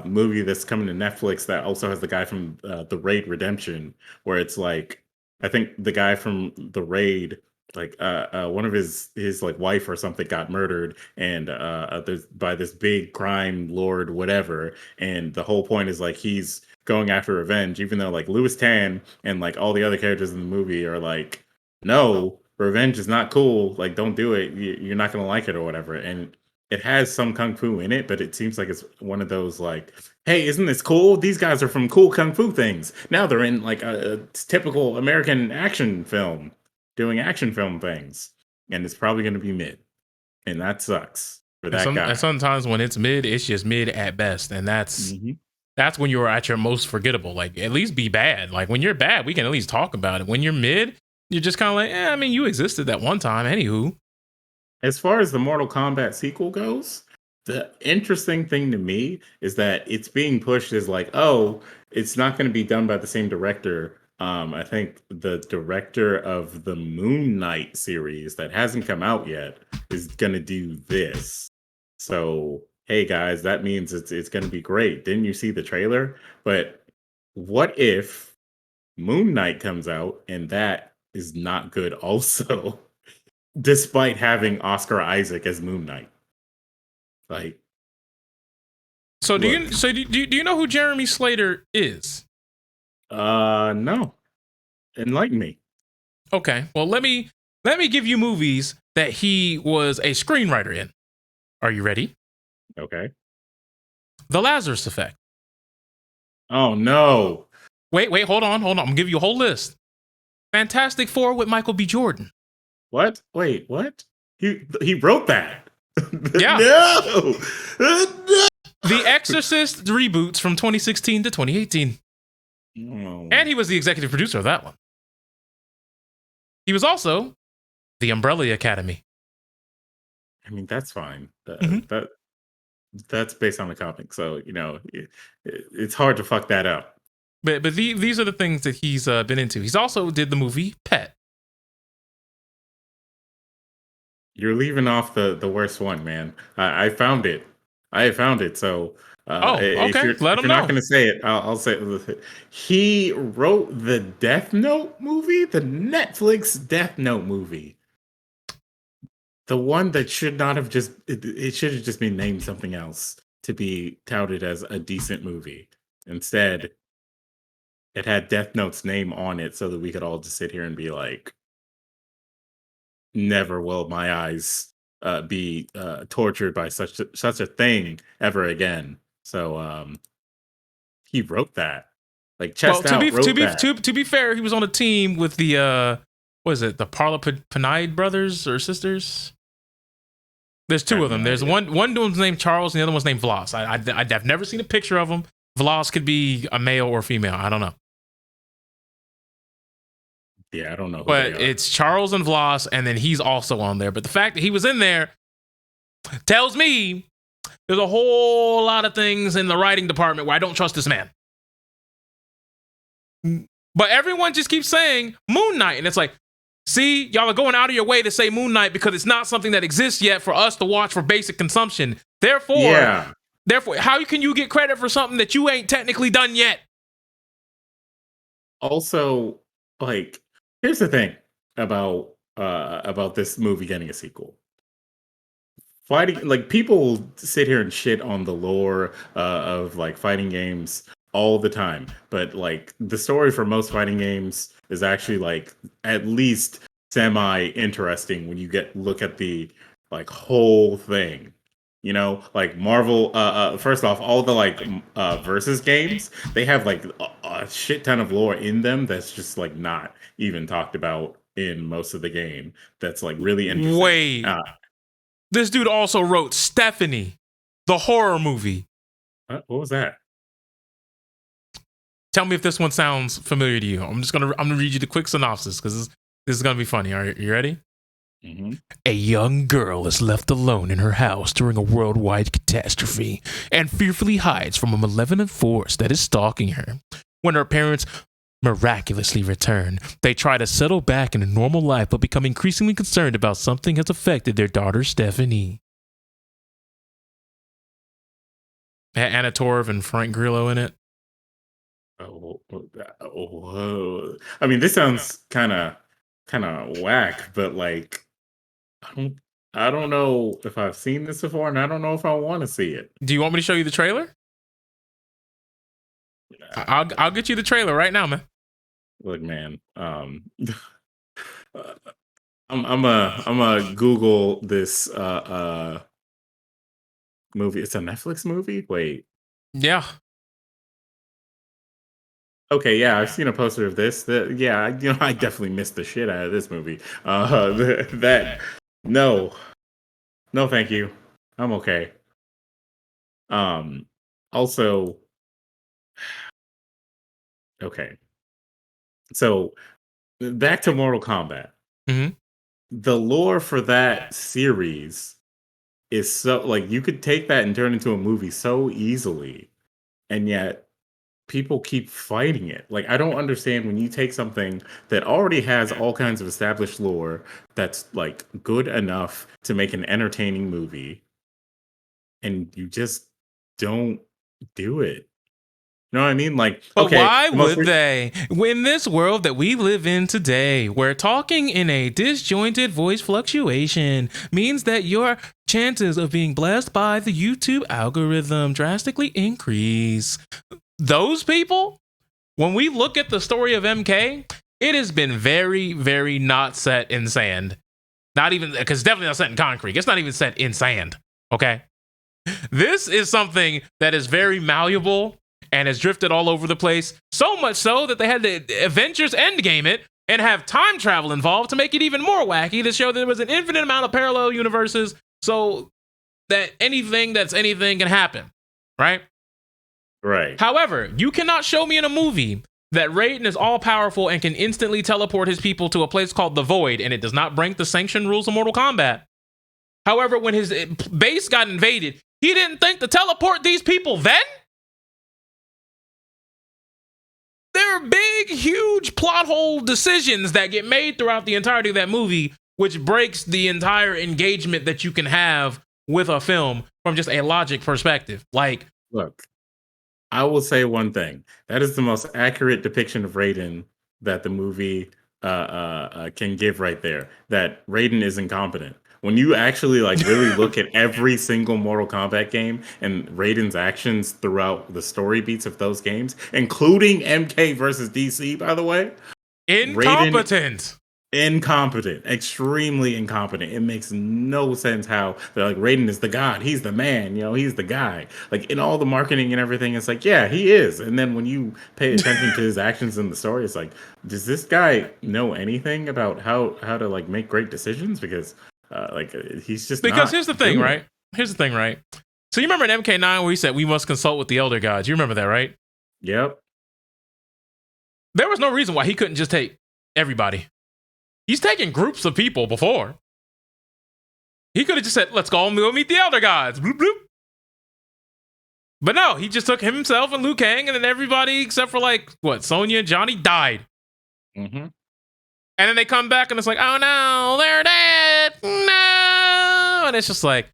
movie that's coming to Netflix that also has the guy from The Raid Redemption, where it's like I think the guy from The Raid, like one of his like wife or something got murdered and there's by this big crime lord whatever, and the whole point is like he's going after revenge, even though like Louis Tan and like all the other characters in the movie are like, no, revenge is not cool, like don't do it, you're not gonna like it or whatever. And it has some kung fu in it, but it seems like it's one of those like, hey, isn't this cool? These guys are from cool kung fu things. Now they're in like a typical American action film doing action film things, and it's probably going to be mid, and that sucks for that guy.
And sometimes when it's mid, it's just mid at best, and that's when you're at your most forgettable. Like at least be bad. Like when you're bad, we can at least talk about it. When you're mid, you're just kind of like, I mean, you existed that one time. Anywho,
as far as the Mortal Kombat sequel goes, the interesting thing to me is that it's being pushed as like, oh, it's not going to be done by the same director. I think the director of the Moon Knight series that hasn't come out yet is going to do this. So, hey guys, that means it's going to be great. Didn't you see the trailer? But what if Moon Knight comes out and that is not good also, despite having Oscar Isaac as Moon Knight? Like,
so do you know who Jeremy Slater is?
No. Enlighten me.
Okay. Well, let me give you movies that he was a screenwriter in. Are you ready?
Okay.
The Lazarus Effect.
Oh no.
Wait, hold on. I'm gonna give you a whole list. Fantastic Four with Michael B. Jordan.
What? Wait, what? He wrote that.
Yeah.
No.
The Exorcist reboots from 2016 to 2018.
Oh.
And he was the executive producer of that one. He was also the Umbrella Academy.
I mean, that's fine. That's based on the comic, so it's hard to fuck that up.
But these are the things that he's been into. He's also did the movie Pet.
You're leaving off the worst one, man. I found it. I found it. So
okay.
if you're not going to say it, I'll say it. He wrote the Death Note movie, the Netflix Death Note movie. The one that should not have it should have just been named something else to be touted as a decent movie. Instead, it had Death Note's name on it so that we could all just sit here and be like, never will my eyes be tortured by such a thing ever again. So he wrote that, like
Well,
chest out wrote that.
to be fair, he was on a team with the what is it, the Panide brothers or sisters? There's two of them. There's one dude's named Charles and the other one's named Vlas. I've never seen a picture of them. Vlas could be a male or female. I don't know.
Yeah, I don't know.
But it's Charles and Vlas, and then he's also on there. But the fact that he was in there tells me there's a whole lot of things in the writing department where I don't trust this man. But everyone just keeps saying Moon Knight, and it's like, see, y'all are going out of your way to say Moon Knight because it's not something that exists yet for us to watch for basic consumption. Therefore, how can you get credit for something that you ain't technically done yet?
Also, like, here's the thing about this movie getting a sequel. Fighting, like, people sit here and shit on the lore of like fighting games all the time, but like the story for most fighting games is actually like at least semi interesting when you look at the like whole thing. You know, like Marvel. First off, all the like versus games, they have like a shit ton of lore in them that's just like not even talked about in most of the game. That's like really interesting.
Wait, this dude also wrote Stephanie, the horror movie.
What was that?
Tell me if this one sounds familiar to you. I'm gonna read you the quick synopsis because this is gonna be funny. Are you ready?
Mm-hmm.
A young girl is left alone in her house during a worldwide catastrophe and fearfully hides from a malevolent force that is stalking her. When her parents miraculously return, they try to settle back in a normal life but become increasingly concerned about something has affected their daughter Stephanie. It had Anna Torv and Frank Grillo in it.
Whoa. I mean, this sounds kind of whack, but like, I don't know if I've seen this before, and I don't know if I want to see it.
Do you want me to show you the trailer? I'll get you the trailer right now, man.
Look, man, I'm a Google this movie. It's a Netflix movie. Wait,
yeah.
Okay, yeah, I've seen a poster of this. I definitely missed the shit out of this movie. No, thank you. I'm okay. Also, okay. So back to Mortal Kombat.
Mm-hmm.
The lore for that series is so like you could take that and turn it into a movie so easily, and yet people keep fighting it. Like, I don't understand when you take something that already has all kinds of established lore that's like good enough to make an entertaining movie, and you just don't do it. You know what I mean? Like,
but
okay,
why would they? In this world that we live in today, where talking in a disjointed voice fluctuation means that your chances of being blessed by the YouTube algorithm drastically increase. Those people, when we look at the story of MK, it has been very, very not set in sand. Not even, because it's definitely not set in concrete. It's not even set in sand, okay? This is something that is very malleable and has drifted all over the place, so much so that they had to Avengers Endgame it and have time travel involved to make it even more wacky, to show that there was an infinite amount of parallel universes so that anything that's anything can happen, right?
Right.
However, you cannot show me in a movie that Raiden is all-powerful and can instantly teleport his people to a place called the Void, and it does not break the sanctioned rules of Mortal Kombat. However, when his base got invaded, he didn't think to teleport these people then? There are big, huge plot hole decisions that get made throughout the entirety of that movie, which breaks the entire engagement that you can have with a film from just a logic perspective. Like,
look, I will say one thing. That is the most accurate depiction of Raiden that the movie can give right there. That Raiden is incompetent. When you actually like really look at every single Mortal Kombat game and Raiden's actions throughout the story beats of those games, including MK versus DC, by the way.
Incompetent.
incompetent, extremely incompetent. It makes no sense how they're like Raiden is the god, he's the man, he's the guy. Like in all the marketing and everything, it's like, yeah, he is. And then when you pay attention to his actions in the story, it's like, does this guy know anything about how to like make great decisions? Because he's just
because
not
here's the thing,
doing
right? Here's the thing, right? So you remember in MK9 where he said we must consult with the elder gods. You remember that, right?
Yep.
There was no reason why he couldn't just take everybody. He's taken groups of people before. He could have just said, let's go meet the elder gods. Bloop, bloop. But no, he just took himself and Liu Kang, and then everybody except for Sonya and Johnny died.
Mm-hmm.
And then they come back and it's like, oh no, they're dead. No. And it's just like,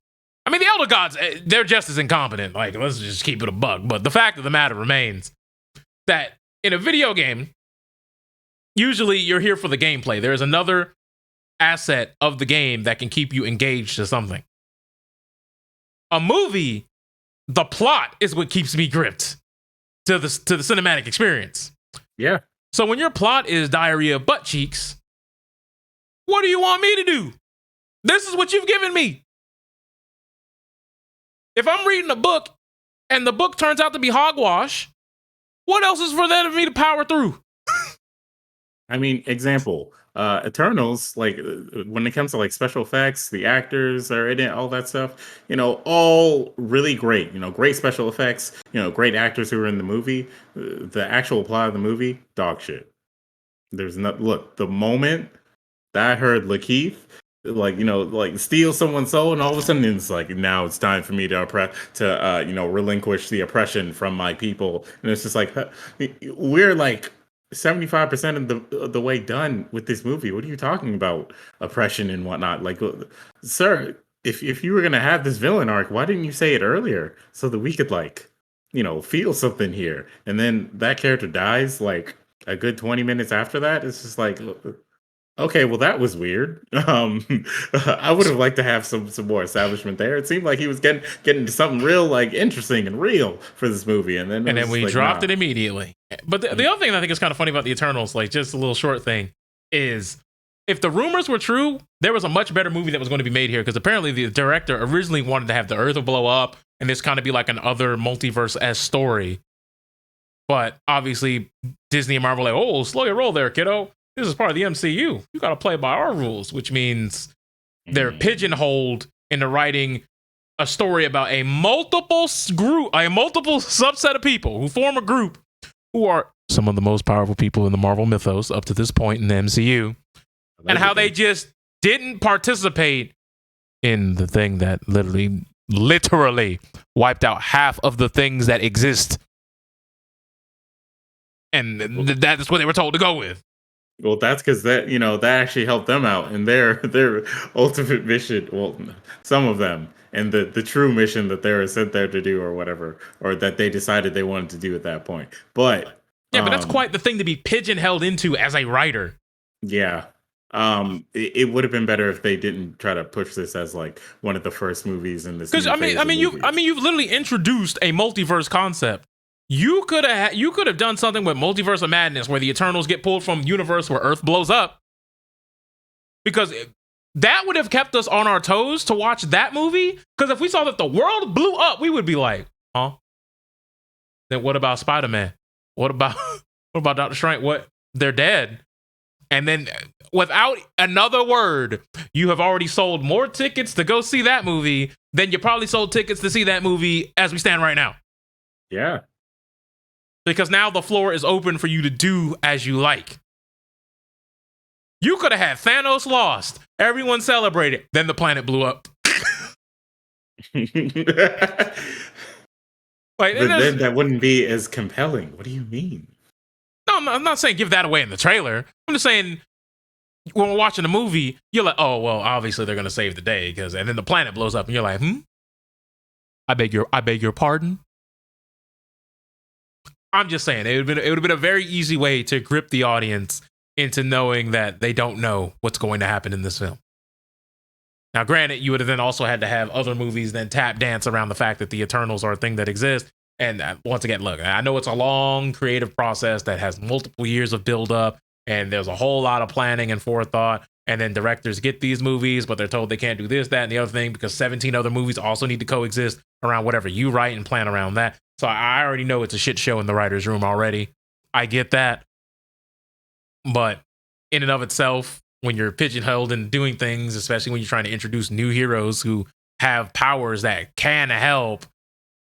I mean, the elder gods, they're just as incompetent. Like, let's just keep it a buck. But the fact of the matter remains that in a video game, usually you're here for the gameplay. There's another asset of the game that can keep you engaged to something. A movie, the plot is what keeps me gripped to the cinematic experience.
Yeah.
So when your plot is diarrhea of butt cheeks, what do you want me to do? This is what you've given me. If I'm reading a book and the book turns out to be hogwash, what else is for that of me to power through?
I mean, example, Eternals, when it comes to special effects, the actors are in it, all that stuff, all really great, great special effects, great actors who are in the movie. The actual plot of the movie, dog shit. There's no, look, the moment that I heard Lakeith, steal someone's soul, and all of a sudden it's like, now it's time for me to relinquish the oppression from my people. And it's just like, we're 75% of the way done with this movie. What are you talking about? Oppression and whatnot. Sir, if you were gonna have this villain arc, why didn't you say it earlier so that we could feel something here? And then that character dies a good 20 minutes after that. It's just like, okay, well that was weird. I would have liked to have some more establishment there. It seemed like he was getting to something real interesting and real for this movie, and then
we dropped it immediately. But the other thing that I think is kind of funny about the Eternals, just a little short thing, is if the rumors were true, there was a much better movie that was going to be made here, because apparently the director originally wanted to have the Earth blow up and this kind of be like an other multiverse-esque story. But obviously Disney and Marvel were like, oh, slow your roll there, kiddo. This is part of the MCU. You got to play by our rules, which means they're pigeonholed into writing a story about a multiple subset of people who form a group who are some of the most powerful people in the Marvel mythos up to this point in the MCU, and how they just didn't participate in the thing that literally wiped out half of the things that exist. And that is what they were told to go with.
Well, that's because that actually helped them out in their ultimate mission. Well, some of them, and the true mission that they were sent there to do, or whatever, or that they decided they wanted to do at that point. But
yeah, but that's quite the thing to be pigeonholed into as a writer.
Yeah. It would have been better if they didn't try to push this as one of the first movies in this. Because
you've literally introduced a multiverse concept. You could have done something with Multiverse of Madness where the Eternals get pulled from universe where Earth blows up, because that would have kept us on our toes to watch that movie. Because if we saw that the world blew up, we would be like, huh? Then what about Spider-Man? What about Dr. Strange? What? They're dead. And then without another word, you have already sold more tickets to go see that movie than you probably sold tickets to see that movie as we stand right now.
Yeah.
Because now the floor is open for you to do as you like. You could have had Thanos lost, everyone celebrated, then the planet blew up.
But then that wouldn't be as compelling. What do you mean?
No, I'm not saying give that away in the trailer. I'm just saying when we're watching the movie, you're like, oh, well, obviously they're going to save the day, and then the planet blows up and you're like, I beg your pardon? I'm just saying it would have been a very easy way to grip the audience into knowing that they don't know what's going to happen in this film. Now, granted, you would have then also had to have other movies then tap dance around the fact that the Eternals are a thing that exists. And once again, look, I know it's a long creative process that has multiple years of build up. and there's a whole lot of planning and forethought. And then directors get these movies, but they're told they can't do this, that, and the other thing because 17 other movies also need to coexist around whatever you write and plan around that. So I already know it's a shit show in the writer's room already. I get that. But in and of itself, when you're pigeonholed and doing things, especially when you're trying to introduce new heroes who have powers that can help,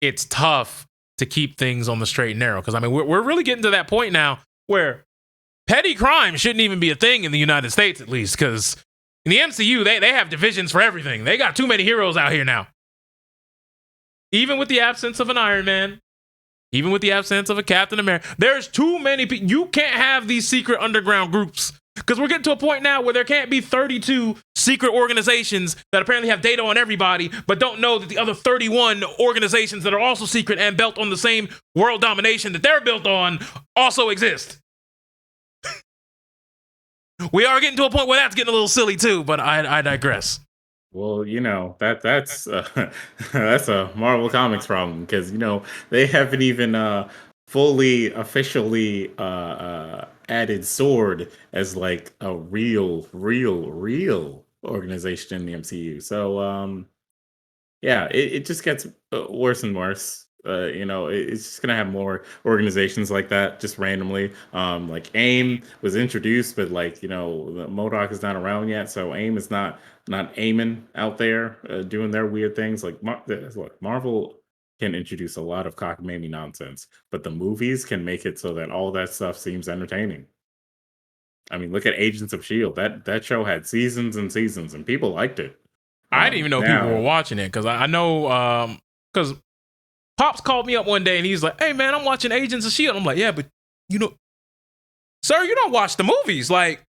it's tough to keep things on the straight and narrow. Because, I mean, we're really getting to that point now where petty crime shouldn't even be a thing in the United States, at least, because in the MCU, they have divisions for everything. They got too many heroes out here now. Even with the absence of an Iron Man, even with the absence of a Captain America, there's too many people. You can't have these secret underground groups because we're getting to a point now where there can't be 32 secret organizations that apparently have data on everybody, but don't know that the other 31 organizations that are also secret and built on the same world domination that they're built on also exist. We are getting to a point where that's getting a little silly too, but I digress.
Well, that's that's a Marvel Comics problem because they haven't even fully officially added Sword as like a real organization in the MCU. So yeah, it just gets worse and worse. It's just gonna have more organizations like that just randomly. Like AIM was introduced, but like MODOK is not around yet, so AIM is not aiming out there doing their weird things. Like look, Marvel can introduce a lot of cockamamie nonsense, but the movies can make it so that all that stuff seems entertaining. I mean, look at Agents of Shield. That show had seasons and seasons, and people liked it.
I didn't even know people were watching it because I know because Pops called me up one day and he's like, "Hey man, I'm watching Agents of Shield." I'm like, "Yeah, but sir, you don't watch the movies. Like,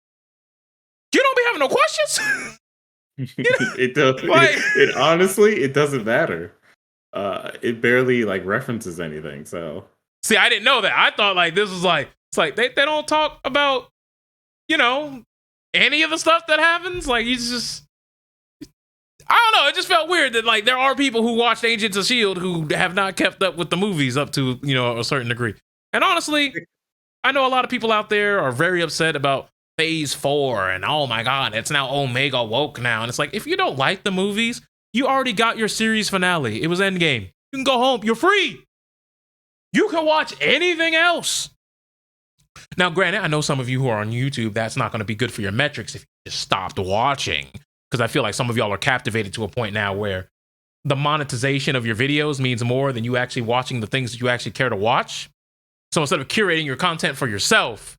you don't be having no questions."
It does. It honestly, it doesn't matter. It barely like references anything. So
see, I didn't know that. I thought like this was like it's like they don't talk about any of the stuff that happens. Like you just. I don't know. It just felt weird that like there are people who watched Agents of S.H.I.E.L.D. who have not kept up with the movies up to a certain degree. And honestly, I know a lot of people out there are very upset about Phase 4 and oh my god, it's now Omega woke now. And it's like if you don't like the movies, you already got your series finale. It was Endgame. You can go home. You're free. You can watch anything else. Now, granted, I know some of you who are on YouTube, that's not going to be good for your metrics if you just stopped watching. Because I feel like some of y'all are captivated to a point now where the monetization of your videos means more than you actually watching the things that you actually care to watch. So instead of curating your content for yourself,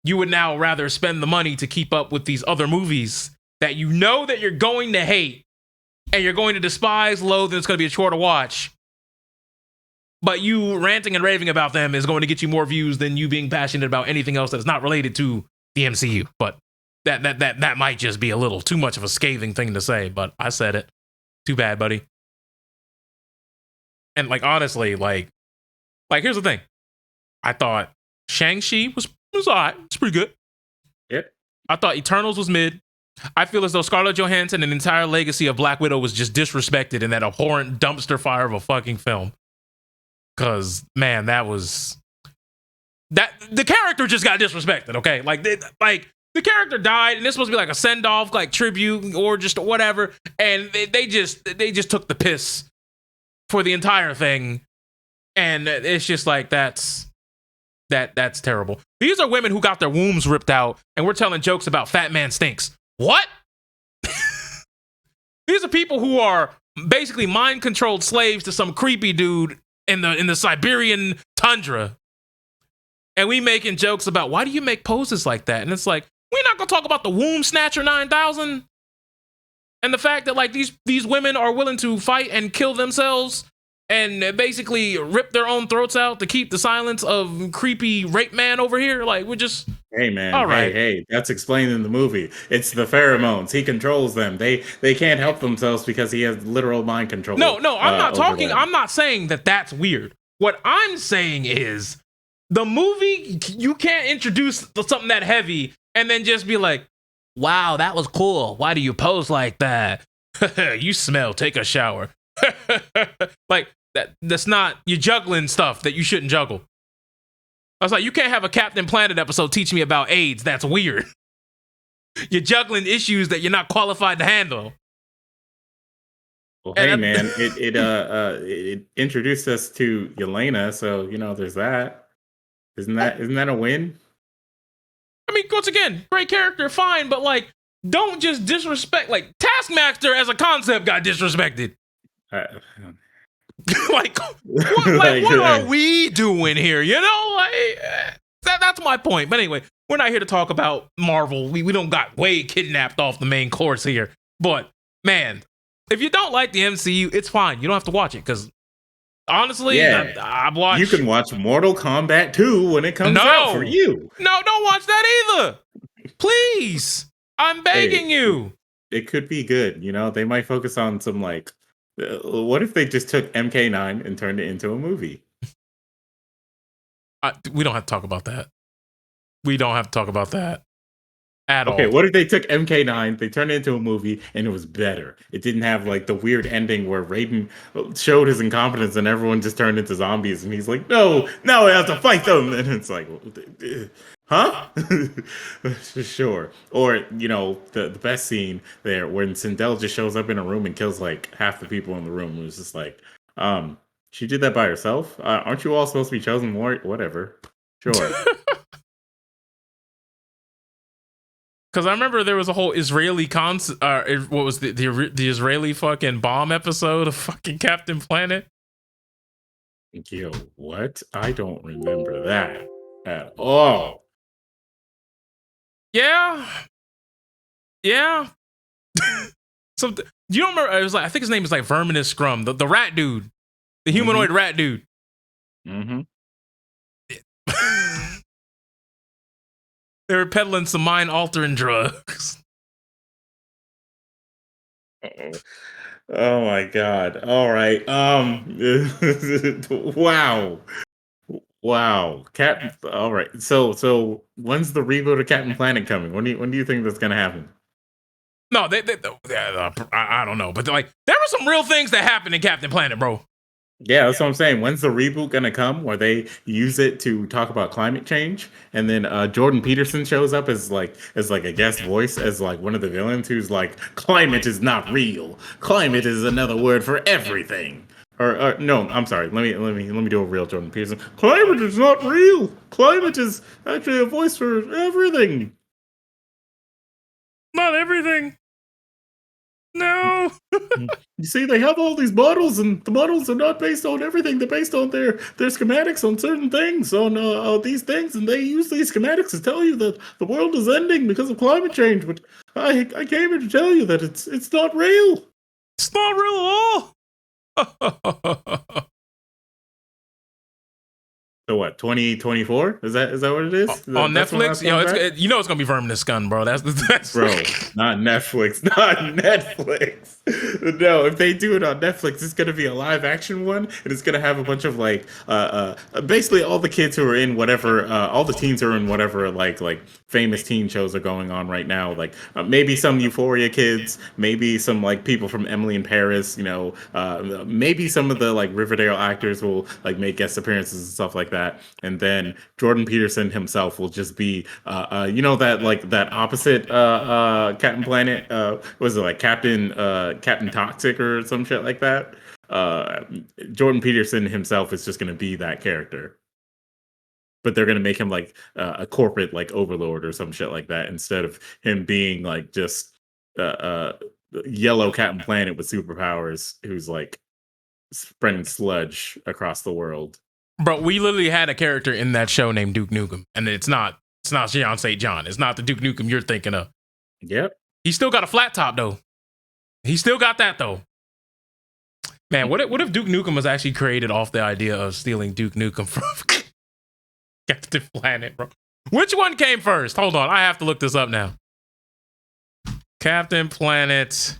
you would now rather spend the money to keep up with these other movies that you know that you're going to hate and you're going to despise, loathe, and it's going to be a chore to watch. But you ranting and raving about them is going to get you more views than you being passionate about anything else that is not related to the MCU. But that might just be a little too much of a scathing thing to say, but I said it. Too bad, buddy. And like honestly, like here's the thing. I thought Shang-Chi was alright. It's pretty good.
Yep.
I thought Eternals was mid. I feel as though Scarlett Johansson and the entire legacy of Black Widow was just disrespected in that abhorrent dumpster fire of a fucking film. Cause man, the character just got disrespected. Okay, the character died, and this supposed to be like a send off, like tribute or just whatever, and they just took the piss for the entire thing, and it's just like that's terrible. These are women who got their wombs ripped out, and we're telling jokes about fat man stinks. What? These are people who are basically mind controlled slaves to some creepy dude in the Siberian tundra. And we making jokes about why do you make poses like that? And it's like, we're not gonna talk about the Womb Snatcher 9000 and the fact that like these women are willing to fight and kill themselves and basically rip their own throats out to keep the silence of creepy rape man over here. Like we're just
hey man,
all right.
Hey, that's explained in the movie. It's the pheromones. He controls them. They can't help themselves because he has literal mind control.
No, I'm not talking. I'm not saying that that's weird. What I'm saying is the movie, you can't introduce something that heavy and then just be like, wow, that was cool. Why do you pose like that? You smell. Take a shower. Like that's not, you're juggling stuff that you shouldn't juggle. I was like, you can't have a Captain Planet episode teaching me about AIDS. That's weird. You're juggling issues that you're not qualified to handle.
Well,
And
hey man, it introduced us to Yelena, so there's that. Isn't that a win?
I mean, once again, great character, fine, but like, don't just disrespect. Like, Taskmaster as a concept got disrespected. Like, what are we doing here? That's my point. But anyway, we're not here to talk about Marvel. We don't got way kidnapped off the main course here. But man, if you don't like the MCU, it's fine. You don't have to watch it because honestly, I've watched.
You can watch Mortal Kombat 2 when it comes out for you.
No, don't watch that either. Please, I'm begging you.
It could be good. They might focus on some like. What if they just took MK9 and turned it into a movie?
We don't have to talk about that. We don't have to talk about that at all.
Okay, what if they took MK9, they turned it into a movie, and it was better? It didn't have like the weird ending where Raiden showed his incompetence and everyone just turned into zombies, and he's like, no, now I have to fight them, and it's like, huh? Sure. Or the best scene there when Sindel just shows up in a room and kills like half the people in the room. It was just like, she did that by herself. Aren't you all supposed to be chosen more? Whatever. Sure.
Because I remember there was a whole Israeli what was the Israeli fucking bomb episode of fucking Captain Planet?
Yo, what? I don't remember that at all.
Yeah. So you don't remember? It was like, I think his name is like Verminous Scrum, the rat dude, the humanoid rat dude.
Mm-hmm.
They were peddling some mind-altering drugs.
Oh my god! All right. Wow. Captain. All right. So when's the reboot of Captain Planet coming? When do you think that's gonna happen?
No, I don't know, but like there were some real things that happened in Captain Planet, bro.
Yeah, that's what I'm saying. When's the reboot gonna come where they use it to talk about climate change, and then Jordan Peterson shows up as like a guest voice as like one of the villains who's like, climate is not real. Climate is another word for everything. Or no, I'm sorry. Let me do a real Jordan Peterson. Climate is not real. Climate is actually a voice for everything.
Not everything. No.
You see, they have all these models, and the models are not based on everything. They're based on their schematics on certain things, on these things, and they use these schematics to tell you that the world is ending because of climate change. But I came here to tell you that it's not real.
It's not real at all.
So what? 2024? Is that what it is?
On Netflix? It's gonna be Verminous Gun, bro. That's
bro. Not Netflix. Not Netflix. No, if they do it on Netflix, it's gonna be a live action one, and it's gonna have a bunch of like basically all the kids who are in whatever all the teens who are in whatever like famous teen shows are going on right now. Like maybe some Euphoria kids, maybe some like people from Emily in Paris. Maybe some of the like Riverdale actors will like make guest appearances and stuff like that. And then Jordan Peterson himself will just be that opposite Captain Planet, was it like Captain Toxic or some shit like that? Jordan Peterson himself is just going to be that character, but they're going to make him like a corporate like overlord or some shit like that, instead of him being like just yellow Captain Planet with superpowers who's like spreading sludge across the world.
Bro, we literally had a character in that show named Duke Nukem, and it's not Jean St. John. It's not the Duke Nukem you're thinking of.
Yep.
He still got a flat top though. He still got that though. Man, what if Duke Nukem was actually created off the idea of stealing Duke Nukem from Captain Planet, bro? Which one came first? Hold on, I have to look this up now. Captain Planet,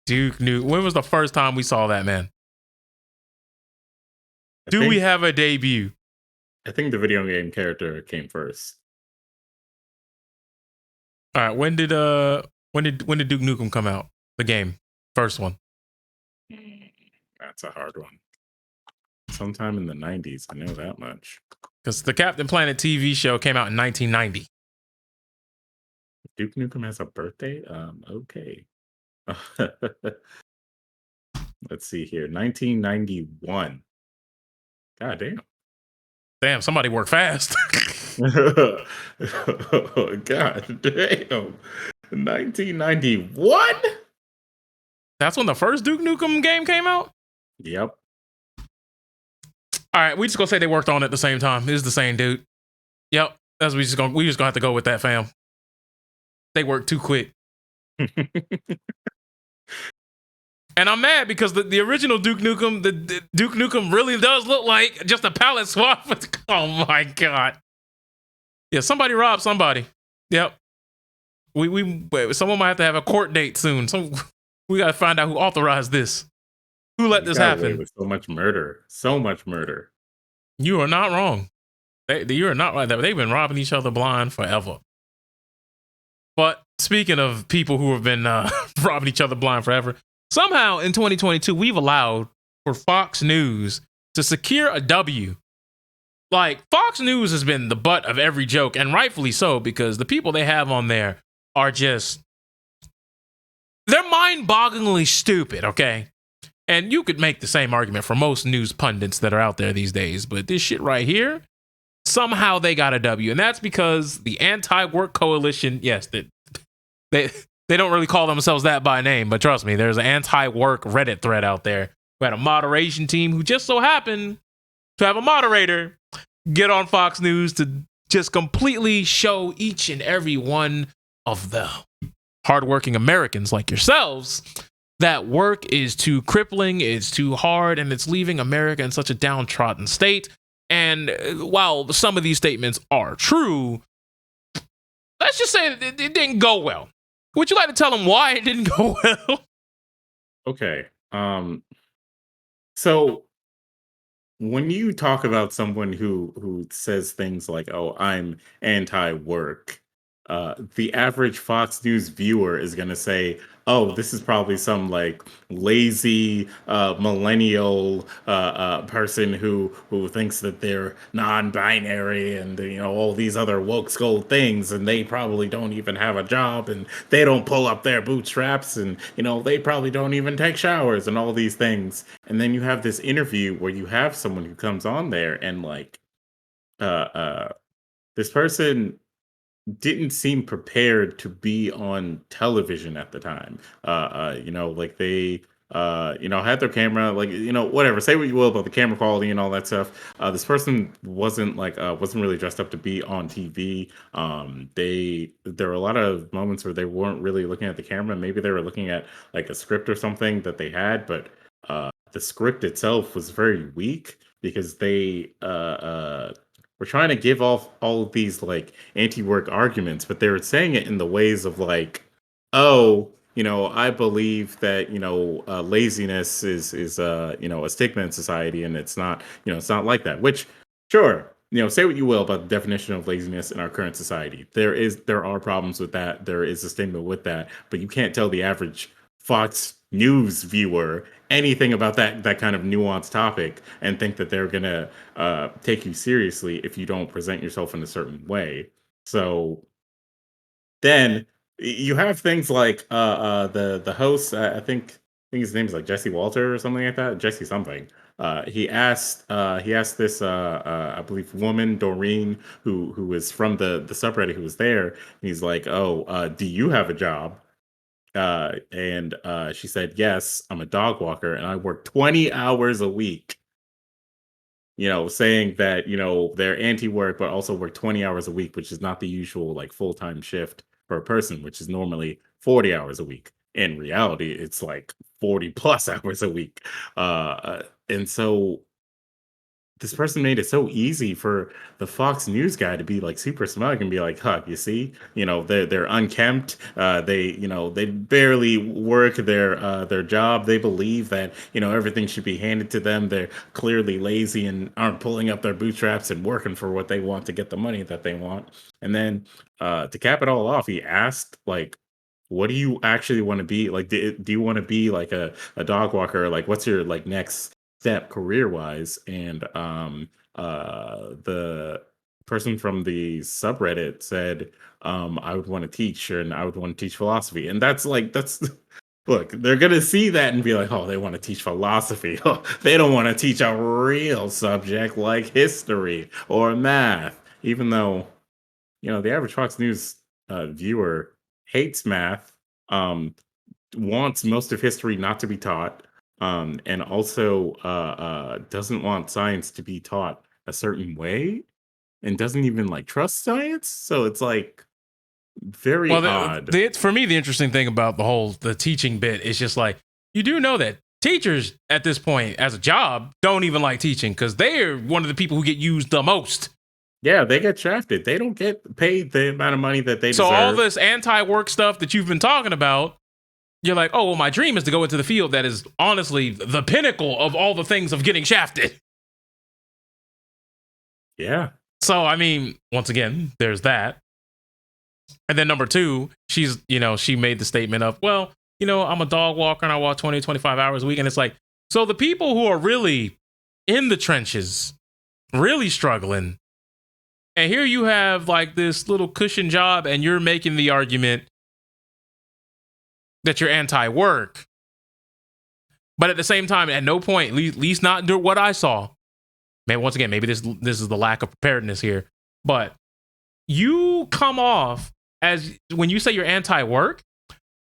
Duke Nukem. When was the first time we saw that, man? Do we have a debut?
I think the video game character came first.
All right, when did Duke Nukem come out? The game, first one.
That's a hard one. Sometime in the 90s, I know that much.
Because the Captain Planet TV show came out in 1990.
Duke Nukem has a birthday? Okay. Let's see here. 1991. God damn.
Damn, somebody worked fast.
God damn. 1991?
That's when the first Duke Nukem game came out?
Yep.
All right, we just gonna say they worked on it at the same time. It's the same dude. Yep. That's we just gonna have to go with that, fam. They worked too quick. And I'm mad because the original Duke Nukem, the Duke Nukem really does look like just a palette swap. Oh my god. Yeah, somebody robbed somebody. Yep. Someone might have to have a court date soon. We gotta find out who authorized this. Who let this happen?
With so much murder. So much murder.
You are not wrong. You are not right. They've been robbing each other blind forever. But speaking of people who have been robbing each other blind forever, somehow in 2022, we've allowed for Fox News to secure a W. Like, Fox News has been the butt of every joke, and rightfully so, because the people they have on there are just, they're mind-bogglingly stupid, okay? And you could make the same argument for most news pundits that are out there these days, but this shit right here, somehow they got a W, and that's because the anti-work coalition, yes, they don't really call themselves that by name, but trust me, there's an anti-work Reddit thread out there who had a moderation team who just so happened to have a moderator get on Fox News to just completely show each and every one of the hardworking Americans like yourselves that work is too crippling, it's too hard, and it's leaving America in such a downtrodden state. And while some of these statements are true, let's just say it didn't go well. Would you like to tell them why it didn't go well?
Okay. So when you talk about someone who says things like, "Oh, I'm anti-work," the average Fox News viewer is going to say, "Oh, this is probably some like lazy millennial person who thinks that they're non-binary and all these other woke skull things, and they probably don't even have a job, and they don't pull up their bootstraps, and they probably don't even take showers, and all these things." And then you have this interview where you have someone who comes on there and like this person didn't seem prepared to be on television at the time. Like they, had their camera, like, whatever. Say what you will about the camera quality and all that stuff. This person wasn't really dressed up to be on TV. There were a lot of moments where they weren't really looking at the camera. Maybe they were looking at like a script or something that they had, but the script itself was very weak because they we're trying to give off all of these like anti-work arguments, but they were saying it in the ways of like, oh, I believe that laziness is a stigma in society, and it's not like that. Which, sure, say what you will about the definition of laziness in our current society. There are problems with that. There is a stigma with that, but you can't tell the average Fox News viewer anything about that kind of nuanced topic and think that they're gonna take you seriously if you don't present yourself in a certain way. So then you have things like the host. I think his name is like Jesse Walter or something like that. Jesse something. He asked this I believe woman Doreen who is from the subreddit who was there. And he's like, "Oh, do you have a job?" And she said, "Yes, I'm a dog walker and I work 20 hours a week." Saying that, they're anti-work, but also work 20 hours a week, which is not the usual like full-time shift for a person, which is normally 40 hours a week. In reality, it's like 40 plus hours a week. And so this person made it so easy for the Fox News guy to be like super smug and be like, "Huh, you see, they're unkempt. They barely work their job. They believe that everything should be handed to them. They're clearly lazy and aren't pulling up their bootstraps and working for what they want to get the money that they want." And then to cap it all off, he asked like, "What do you actually want to be? Like, do you want to be like a dog walker? Like, what's your like next step career wise?" And the person from the subreddit said, I would want to teach, and I would want to teach philosophy. And that's look, they're gonna see that and be like, oh, they want to teach philosophy. Oh, they don't want to teach a real subject like history or math, even though the average Fox News viewer hates math, um, wants most of history not to be taught, and also doesn't want science to be taught a certain way, and doesn't even like trust science. So it's like very
Well,
odd.
for me, the interesting thing about the teaching bit is just like, you do know that teachers at this point as a job don't even like teaching because they're one of the people who get used the most.
Yeah, they get shafted. They don't get paid the amount of money that they
So
deserve.
all this anti-work stuff that you've been talking about, you're like, oh, well, my dream is to go into the field that is honestly the pinnacle of all the things of getting shafted.
Yeah.
So, I mean, once again, there's that. And then number two, she made the statement of, well, I'm a dog walker and I walk 20, 25 hours a week. And it's like, so the people who are really in the trenches, really struggling, and here you have like this little cushion job and you're making the argument that you're anti-work. But at the same time, at no point, at least not what I saw, man, once again, maybe this is the lack of preparedness here, but you come off as, when you say you're anti-work,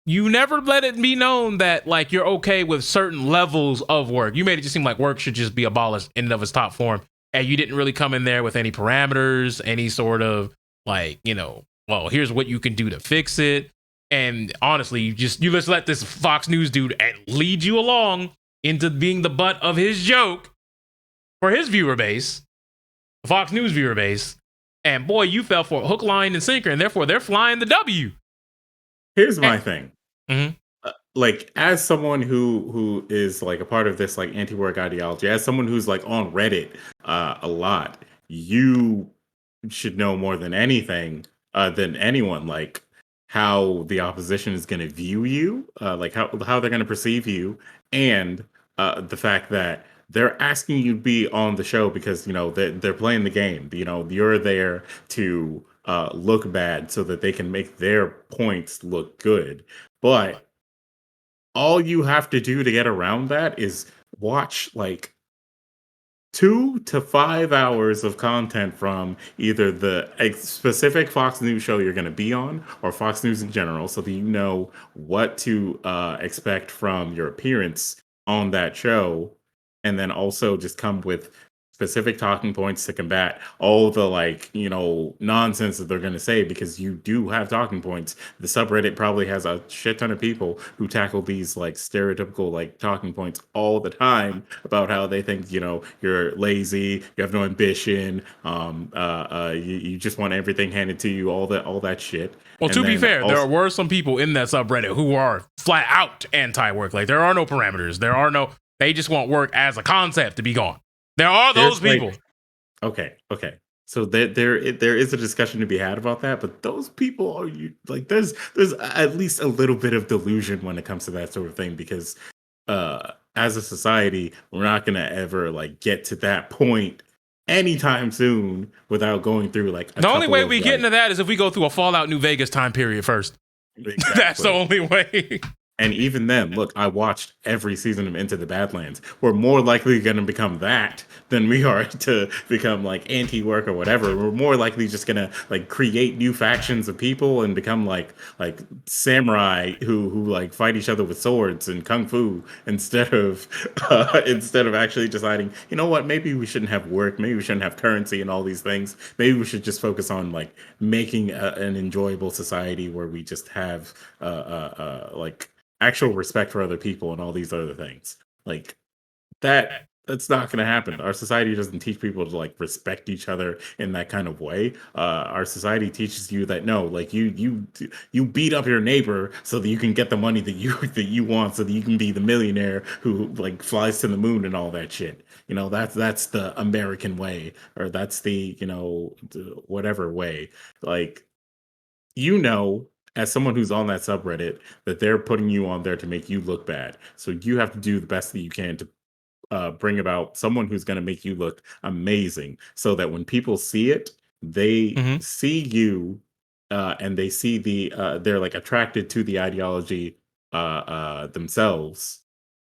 you never let it be known that like you're okay with certain levels of work. You made it just seem like work should just be abolished in and of its top form. And you didn't really come in there with any parameters, any sort of like, well, here's what you can do to fix it. And honestly, you just let this Fox News dude lead you along into being the butt of his joke for his viewer base, the Fox News viewer base. And boy, you fell for a hook, line, and sinker, and therefore they're flying the W.
Here's my thing.
Mm-hmm.
Like, as someone who is like a part of this like anti-work ideology, as someone who's like on Reddit a lot, you should know more than anything, than anyone, like how the opposition is going to view you, like how they're going to perceive you, and the fact that they're asking you to be on the show because they're playing the game. You're there to look bad so that they can make their points look good, but all you have to do to get around that is watch like 2 to 5 hours of content from either the specific Fox News show you're going to be on, or Fox News in general, so that you know what to expect from your appearance on that show. And then also just come with specific talking points to combat all the nonsense that they're going to say, because you do have talking points. The subreddit probably has a shit ton of people who tackle these like stereotypical like talking points all the time about how they think you're lazy, you have no ambition, you just want everything handed to you, all that shit.
Well, to be fair, there were some people in that subreddit who are flat out anti-work. Like, there are no parameters, they just want work as a concept to be gone. There are those people.
Okay. So there is a discussion to be had about that, but those people are there's at least a little bit of delusion when it comes to that sort of thing, because as a society, we're not gonna ever get to that point anytime soon without going through
the only way we get into that is if we go through a Fallout New Vegas time period first. Exactly. That's the only way.
And even then, look, I watched every season of Into the Badlands. We're more likely going to become that than we are to become anti-work or whatever. We're more likely just going to create new factions of people and become like samurai who fight each other with swords and kung fu instead of actually deciding, you know what, maybe we shouldn't have work, maybe we shouldn't have currency and all these things. Maybe we should just focus on making an enjoyable society where we just have actual respect for other people and all these other things. That's not going to happen. Our society doesn't teach people to respect each other in that kind of way. Our society teaches you that no, you beat up your neighbor so that you can get the money that you want, so that you can be the millionaire who flies to the moon and all that shit. That's the American way, or that's the whatever way. As someone who's on that subreddit, that they're putting you on there to make you look bad. So you have to do the best that you can to bring about someone who's going to make you look amazing, so that when people see it, they
Hmm.
see you, and they see they're like attracted to the ideology themselves,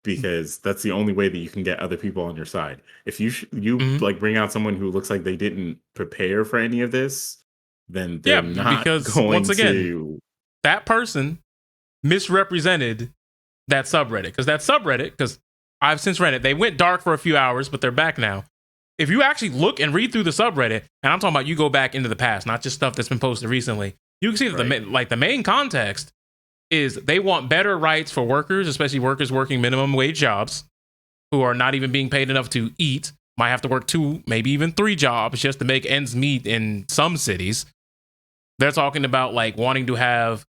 because that's the only way that you can get other people on your side. If you
Hmm.
like bring out someone who looks like they didn't prepare for any of this, then they're
Yeah,
not
because once
going
again,
to.
that person misrepresented that subreddit, because I've since read it. They went dark for a few hours, but they're back now. If you actually look and read through the subreddit, and I'm talking about you go back into the past, not just stuff that's been posted recently, you can see that
Right.
the main context is they want better rights for workers, especially workers working minimum wage jobs who are not even being paid enough to eat, might have to work 2, maybe even 3 jobs just to make ends meet in some cities. They're talking about like wanting to have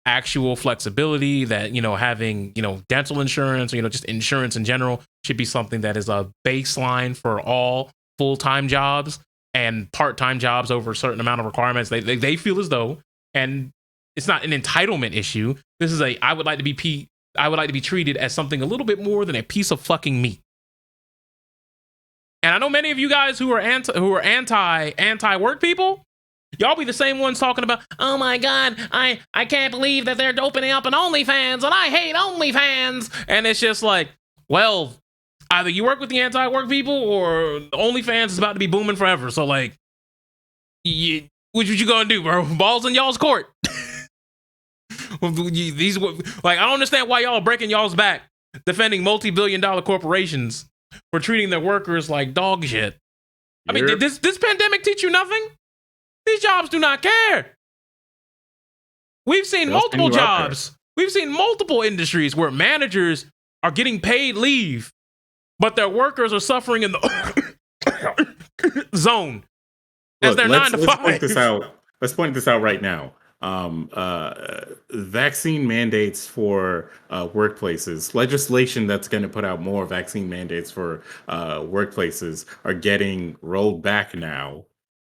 actual flexibility, that, having, dental insurance, or, just insurance in general should be something that is a baseline for all full-time jobs, and part-time jobs over a certain amount of requirements. They feel as though, and it's not an entitlement issue. This is I would like to be treated as something a little bit more than a piece of fucking meat. And I know many of you guys who are anti work people, y'all be the same ones talking about, oh my God, I can't believe that they're opening up an OnlyFans and I hate OnlyFans. And it's just like, well, either you work with the anti-work people or OnlyFans is about to be booming forever. So like, what you gonna do, bro? Balls in y'all's court. These, like, I don't understand why y'all are breaking y'all's back defending multi-billion-dollar corporations for treating their workers like dog shit. I mean, did this pandemic teach you nothing? These jobs do not care. We've seen multiple jobs. We've seen multiple industries where managers are getting paid leave, but their workers are suffering in the zone as their 9 to 5.
Let's point this out. Let's point this out right now. Vaccine mandates for workplaces, legislation that's going to put out more vaccine mandates for workplaces are getting rolled back now,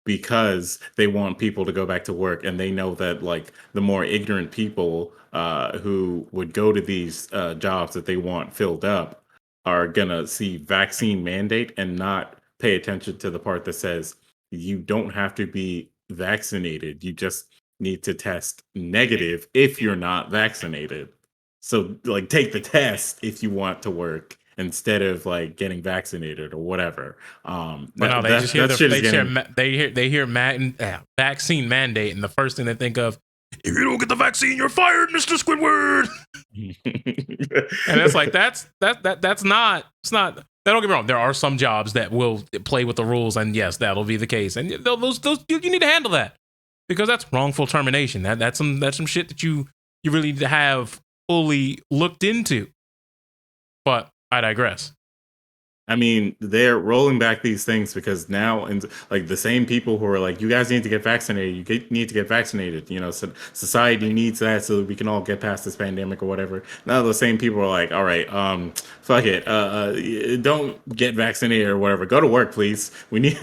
because they want people to go back to work, and they know that like the more ignorant people who would go to these jobs that they want filled up are gonna see vaccine mandate and not pay attention to the part that says you don't have to be vaccinated, you just need to test negative if you're not vaccinated. So like take the test if you want to work, instead of like getting vaccinated or whatever.
But no, they just hear
that shit is getting.
they hear vaccine mandate, and the first thing they think of, if you don't get the vaccine, you're fired, Mr. Squidward. And it's like that's not, it's not. Don't get me wrong. There are some jobs that will play with the rules, and yes, that'll be the case. And those you need to handle that, because that's wrongful termination. That's some shit that you really need to have fully looked into. But I digress.
I mean, they're rolling back these things because now, and like the same people who are like, "You guys need to get vaccinated. Need to get vaccinated." So society needs that so that we can all get past this pandemic or whatever. Now the same people are like, "All right, fuck it. Don't get vaccinated or whatever. Go to work, please. We need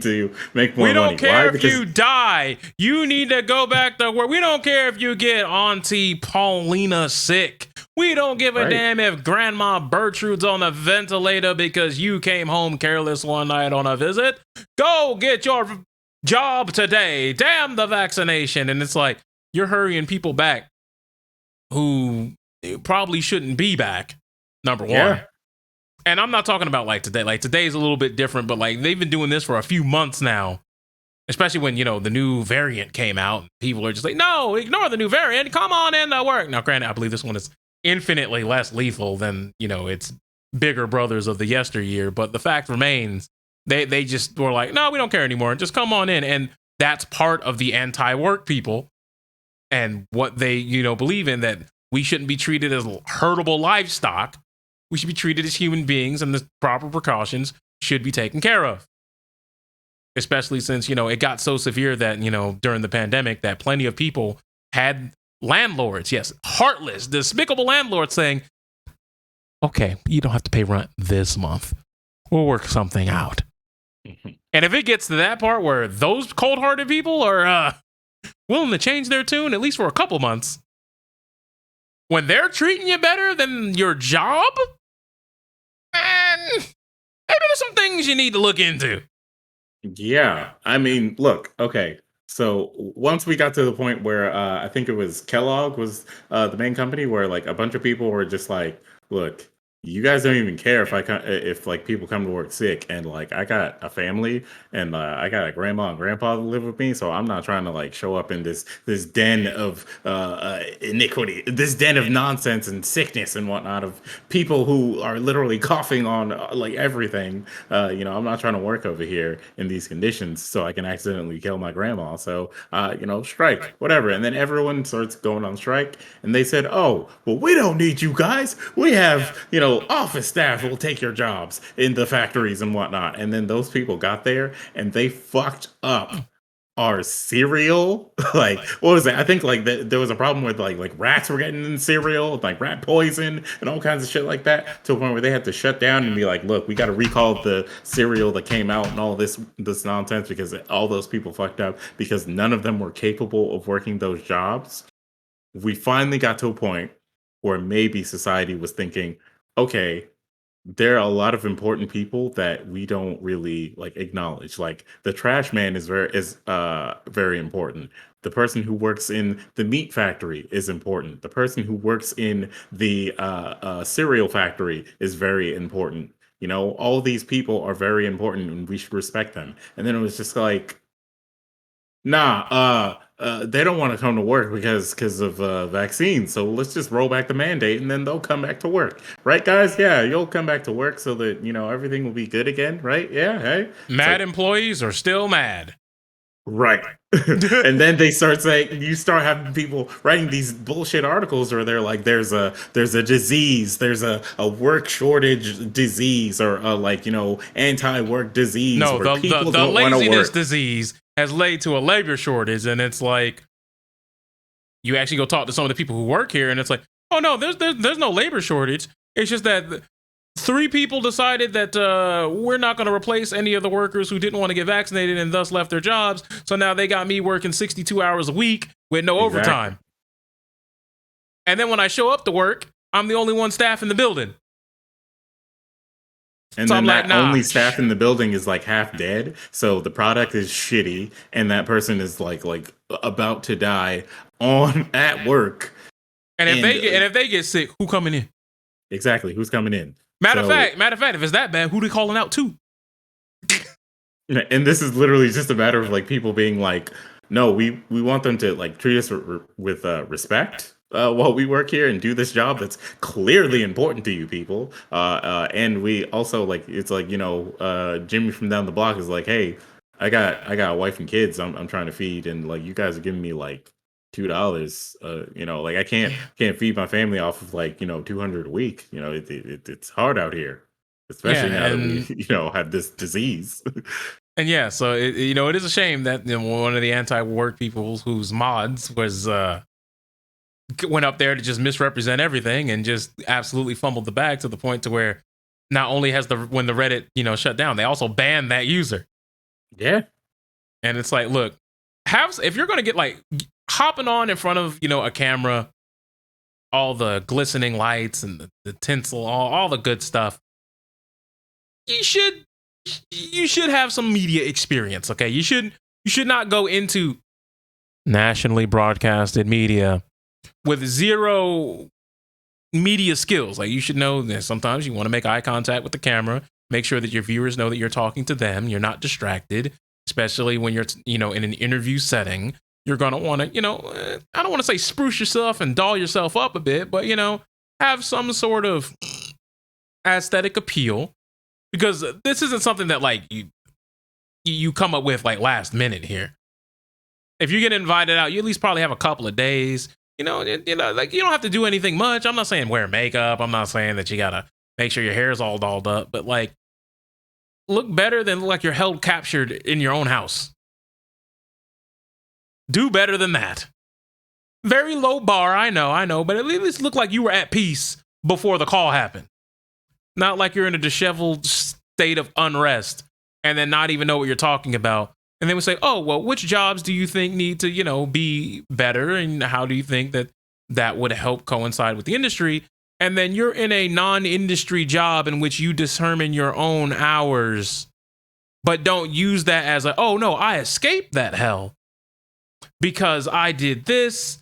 to make more money."
We don't care
Why?
if you die. You need to go back to work. We don't care if you get Auntie Paulina sick. We don't give a damn if Grandma Bertrude's on a ventilator because you came home careless one night on a visit. Go get your job today. Damn the vaccination. And it's like, you're hurrying people back who probably shouldn't be back, number one.
Yeah.
And I'm not talking about like today. Like today's a little bit different, but like they've been doing this for a few months now. Especially when, the new variant came out. People are just like, no, ignore the new variant. Come on in to work. Now, granted, I believe this one is infinitely less lethal than, its bigger brothers of the yesteryear. But the fact remains, they just were like, no, we don't care anymore. Just come on in. And that's part of the anti-work people and what they, believe in, that we shouldn't be treated as herdable livestock. We should be treated as human beings, and the proper precautions should be taken care of. Especially since, it got so severe that, during the pandemic, that plenty of people had landlords, yes, heartless, despicable landlords saying, okay, you don't have to pay rent this month. We'll work something out. And if it gets to that part where those cold-hearted people are willing to change their tune, at least for a couple months, when they're treating you better than your job, and maybe there's some things you need to look into.
Yeah, I mean, look, okay. So once we got to the point where I think it was Kellogg was the main company where like a bunch of people were just like, look, you guys don't even care if like people come to work sick, and like I got a family and I got a grandma and grandpa that live with me, so I'm not trying to like show up in this den of iniquity, this den of nonsense and sickness and whatnot of people who are literally coughing on like everything. I'm not trying to work over here in these conditions so I can accidentally kill my grandma. So, strike, whatever. And then everyone starts going on strike. And they said, oh, well, we don't need you guys. We have, office staff will take your jobs in the factories and whatnot. And then those people got there and they fucked up our cereal. Like, what was it? I think like there was a problem with like rats were getting in cereal, like rat poison and all kinds of shit like that, to a point where they had to shut down and be like, look, we got to recall the cereal that came out and all this nonsense because all those people fucked up because none of them were capable of working those jobs. We finally got to a point where maybe society was thinking, okay, there are a lot of important people that we don't really like acknowledge. Like the trash man is very important. The person who works in the meat factory is important. The person who works in the cereal factory is very important. All these people are very important and we should respect them. And then it was just like, nah, they don't want to come to work because of vaccines. So let's just roll back the mandate, and then they'll come back to work, right, guys? Yeah, you'll come back to work so that everything will be good again, right? Yeah, hey,
Mad employees are still mad,
right? And then they start saying, you start having people writing these bullshit articles, or they're like, there's a disease, there's a work shortage disease, or anti-work disease.
No,
where people
the
don't want to
laziness
work.
disease has led to a labor shortage, and it's like you actually go talk to some of the people who work here, and it's like, oh no, there's no labor shortage. It's just that 3 people decided that we're not going to replace any of the workers who didn't want to get vaccinated and thus left their jobs. So now they got me working 62 hours a week with no overtime. And then when I show up to work, I'm the only one staff in the building.
And
so
then
I'm
that
like, nah.
only staff in the building is like half dead. So the product is shitty, and that person is like about to die at work.
And if they get sick, who coming in?
Exactly, who's coming in?
Matter of fact, if it's that bad, who they calling out to?
And this is literally just a matter of like people being like, no, we want them to like treat us with respect while we work here and do this job that's clearly important to you people. And we also like, it's like, Jimmy from down the block is like, hey, I got a wife and kids I'm trying to feed, and like you guys are giving me like $2. Like I can't feed my family off of like $200 a week. It's hard out here, especially now that we have this disease.
And yeah, so it is a shame that one of the anti-work people whose mods was went up there to just misrepresent everything and just absolutely fumbled the bag to the point to where not only has when the Reddit shut down, they also banned that user.
Yeah,
and it's like, look, if you're gonna get like hopping on in front of a camera, all the glistening lights and the tinsel, all the good stuff, you should have some media experience. Okay, you should not go into nationally broadcasted media with zero media skills. Like, you should know that sometimes you want to make eye contact with the camera, make sure that your viewers know that you're talking to them, you're not distracted, especially when you're in an interview setting. You're going to want to, I don't want to say spruce yourself and doll yourself up a bit, but, have some sort of aesthetic appeal, because this isn't something that like you come up with like last minute here. If you get invited out, you at least probably have a couple of days, like you don't have to do anything much. I'm not saying wear makeup. I'm not saying that you got to make sure your hair's all dolled up, but like look better than like you're held captured in your own house. Do better than that. Very low bar, I know, but at least look like you were at peace before the call happened. Not like you're in a disheveled state of unrest and then not even know what you're talking about. And then we say, oh, well, which jobs do you think need to, be better? And how do you think that would help coincide with the industry? and then you're in a non-industry job in which you determine your own hours, but don't use that as a, oh no, I escaped that hell because I did this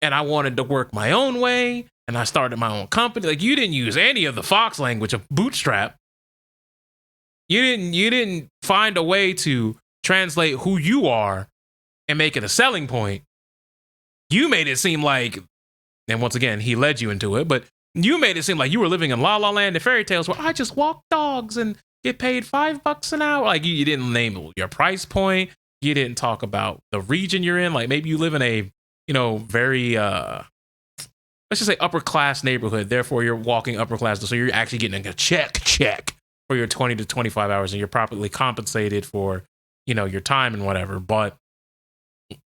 and I wanted to work my own way and I started my own company. Like, you didn't use any of the Fox language of bootstrap. You didn't find a way to translate who you are and make it a selling point. You made it seem like, and once again, he led you into it, but you made it seem like you were living in La La Land and fairy tales where I just walk dogs and get paid $5 an hour. Like, you didn't name your price point. You didn't talk about the region you're in. Like, maybe you live in a, very, let's just say upper class neighborhood. Therefore, you're walking upper class. So you're actually getting a check for your 20 to 25 hours and you're properly compensated for, your time and whatever. But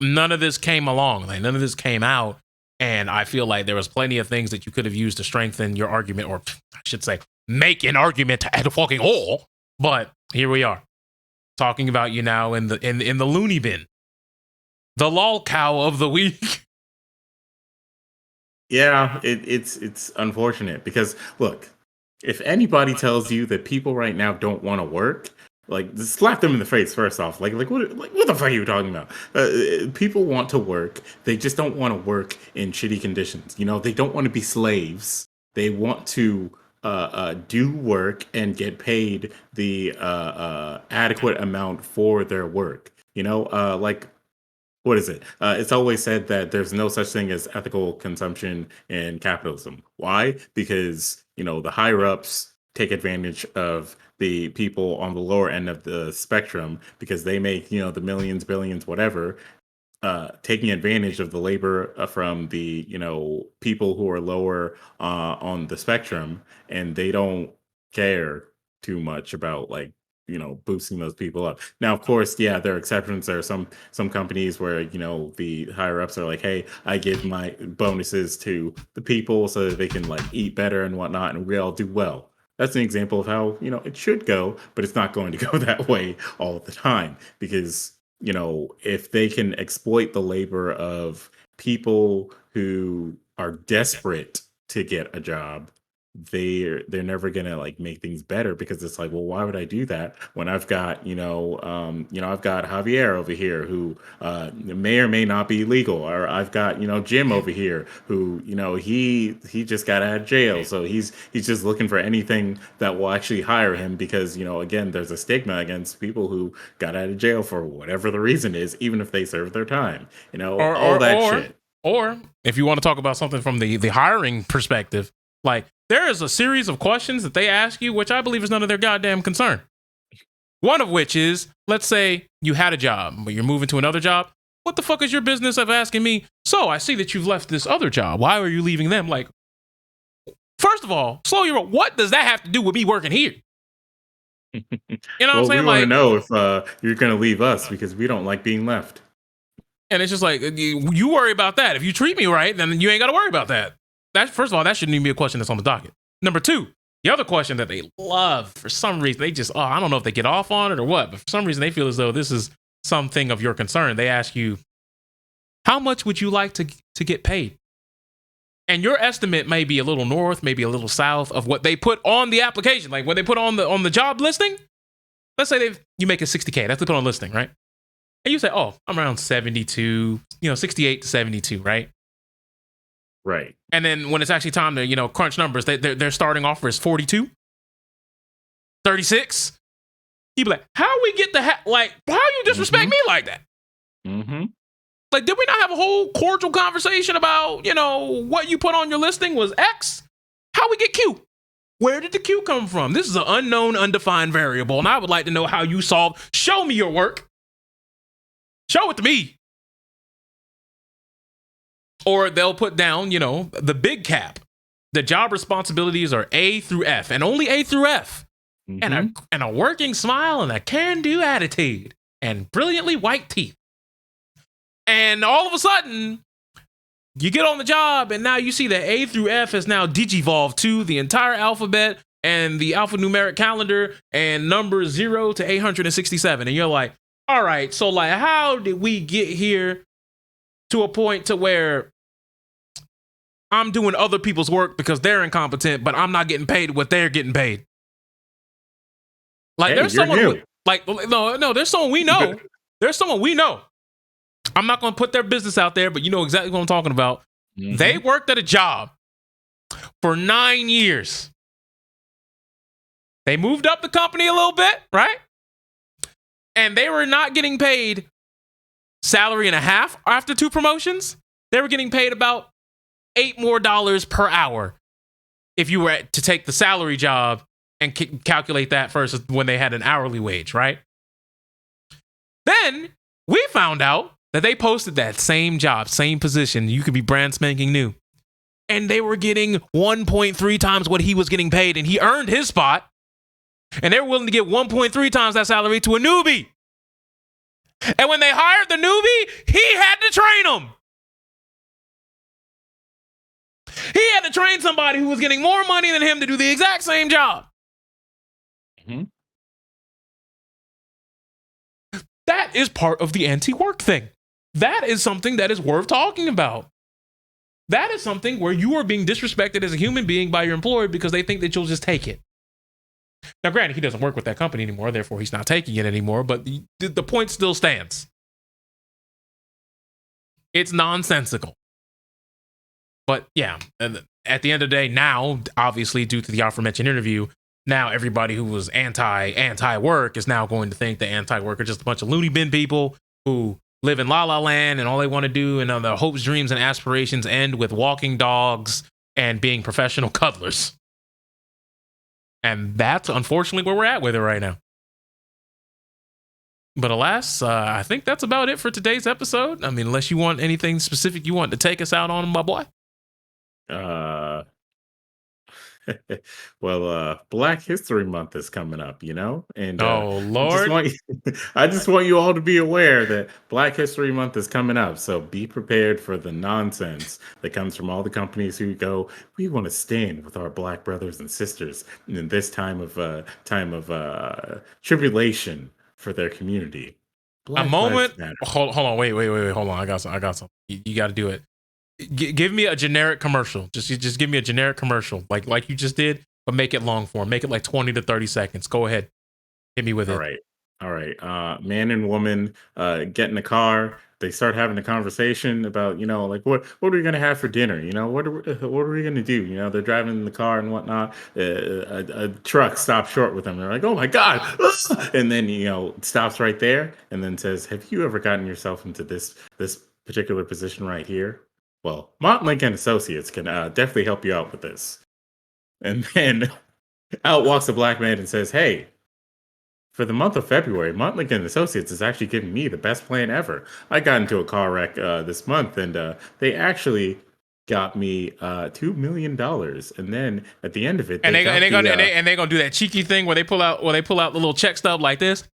none of this came along. Like, none of this came out. And I feel like there was plenty of things that you could have used to strengthen your argument, or I should say, make an argument at fucking all. But here we are, talking about you now in the loony bin, the lol cow of the week.
Yeah, it's unfortunate because look, if anybody tells you that people right now don't want to work, like, just slap them in the face first off. Like what the fuck are you talking about? People want to work. They just don't want to work in shitty conditions. They don't want to be slaves. They want to do work and get paid the adequate amount for their work. Like, what is it? It's always said that there's no such thing as ethical consumption in capitalism. Why? Because, the higher ups take advantage of the people on the lower end of the spectrum because they make, the millions, billions, whatever, taking advantage of the labor from the, people who are lower on the spectrum, and they don't care too much about, like, boosting those people up. Now, of course, yeah, there are exceptions. There are some companies where, the higher ups are like, hey, I give my bonuses to the people so that they can, like, eat better and whatnot, and we all do well. That's an example of how, it should go, but it's not going to go that way all the time because, if they can exploit the labor of people who are desperate to get a job, they're never gonna, like, make things better because it's like, well, why would I do that when I've got I've got Javier over here who may or may not be legal, or I've got Jim over here who he just got out of jail, so he's just looking for anything that will actually hire him because again, there's a stigma against people who got out of jail for whatever the reason is, even if they served their time, all that shit.
Or if you want to talk about something from the hiring perspective, like, there is a series of questions that they ask you, which I believe is none of their goddamn concern. One of which is, let's say you had a job, but you're moving to another job. What the fuck is your business of asking me? So I see that you've left this other job. Why are you leaving them? Like, first of all, slow your roll. What does that have to do with me working here? You know what I'm saying?
We want to know if you're going to leave us because we don't like being left.
And it's just like, you worry about that. If you treat me right, then you ain't got to worry about that. First of all, that shouldn't even be a question that's on the docket. Number two, the other question that they love, for some reason, they just, I don't know if they get off on it or what, but for some reason they feel as though this is something of your concern. They ask you, how much would you like to get paid? And your estimate may be a little north, maybe a little south of what they put on the application, like what they put on the job listing. Let's say you make a $60K. That's what they put on listing, right? And you say, oh, I'm around 72, 68 to 72, right?
Right.
And then when it's actually time to, crunch numbers, they're starting offer is 42, 36. You be like, how we get like, how you disrespect me like that?
Mm-hmm.
Like, did we not have a whole cordial conversation about, what you put on your listing was X? How we get Q? Where did the Q come from? This is an unknown, undefined variable, and I would like to know how you show me your work. Show it to me. Or they'll put down, the big cap. The job responsibilities are A through F, and only A through F. Mm-hmm. And a working smile and a can-do attitude and brilliantly white teeth. And all of a sudden, you get on the job, and now you see that A through F has now digivolved to the entire alphabet and the alphanumeric calendar and numbers 0 to 867. And you're like, all right, so like, how did we get here to a point to where I'm doing other people's work because they're incompetent, but I'm not getting paid what they're getting paid. Like,
Hey,
there's
you're
someone
new.
no, there's someone we know. There's someone we know. I'm not going to put their business out there, but you know exactly what I'm talking about.
Mhm.
They worked at a job for 9 years. They moved up the company a little bit, right? And they were not getting paid salary and a half after 2 promotions. They were getting paid about $8 more per hour if you were to take the salary job and calculate that versus when they had an hourly wage, right? Then we found out that they posted that same job, same position. You could be brand spanking new. And they were getting 1.3 times what he was getting paid, and he earned his spot. And they were willing to give 1.3 times that salary to a newbie. And when they hired the newbie, he had to train him. He had to train somebody who was getting more money than him to do the exact same job.
Mhm.
That is part of the anti-work thing. That is something that is worth talking about. That is something where you are being disrespected as a human being by your employer because they think that you'll just take it. Now, granted, he doesn't work with that company anymore, therefore he's not taking it anymore, but the point still stands. It's nonsensical. But yeah, at the end of the day, now, obviously, due to the aforementioned interview, now everybody who was anti-work is now going to think that anti-work are just a bunch of loony bin people who live in La La Land and all they want to do and their hopes, dreams, and aspirations end with walking dogs and being professional cuddlers. And that's unfortunately where we're at with it right now. But alas, I think that's about it for today's episode. I mean, unless you want anything specific you want to take us out on, my boy.
Well, Black History Month is coming up, and
Oh, Lord.
I just want you all to be aware that Black History Month is coming up. So be prepared for the nonsense that comes from all the companies who go, we want to stand with our Black brothers and sisters in this time of tribulation for their community.
A moment.
Lives matter.
Hold on. Wait. Hold on. I got some. You got to do it. Give me a generic commercial. Just give me a generic commercial, like you just did, but make it long form. Make it like 20 to 30 seconds. Go ahead. Hit me with it.
All right. Man and woman get in the car. They start having a conversation about, like what are we gonna have for dinner? What are we gonna do? They're driving in the car and whatnot. A truck stops short with them. They're like, oh my god! And then stops right there and then says, have you ever gotten yourself into this particular position right here? Well, Montlink and Associates can definitely help you out with this. And then out walks a black man and says, hey, for the month of February, Montlink and Associates is actually giving me the best plan ever. I got into a car wreck this month, and they actually got me $2 million. And then at the end of it,
they're gonna do that cheeky thing where they pull out the little check stub like this.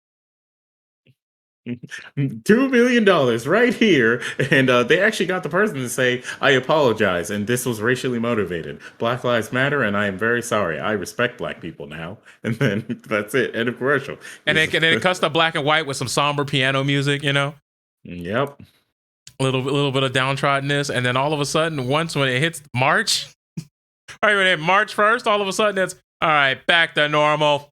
$2 million right here, and they actually got the person to say, I apologize, and this was racially motivated. Black Lives Matter, and I am very sorry. I respect black people now. And then that's it. End of commercial.
And then it cuts to black and white with some somber piano music,
Yep.
A little bit of downtroddenness, and then all of a sudden, when it hits March, right when it March 1st, all of a sudden it's all right, back to normal.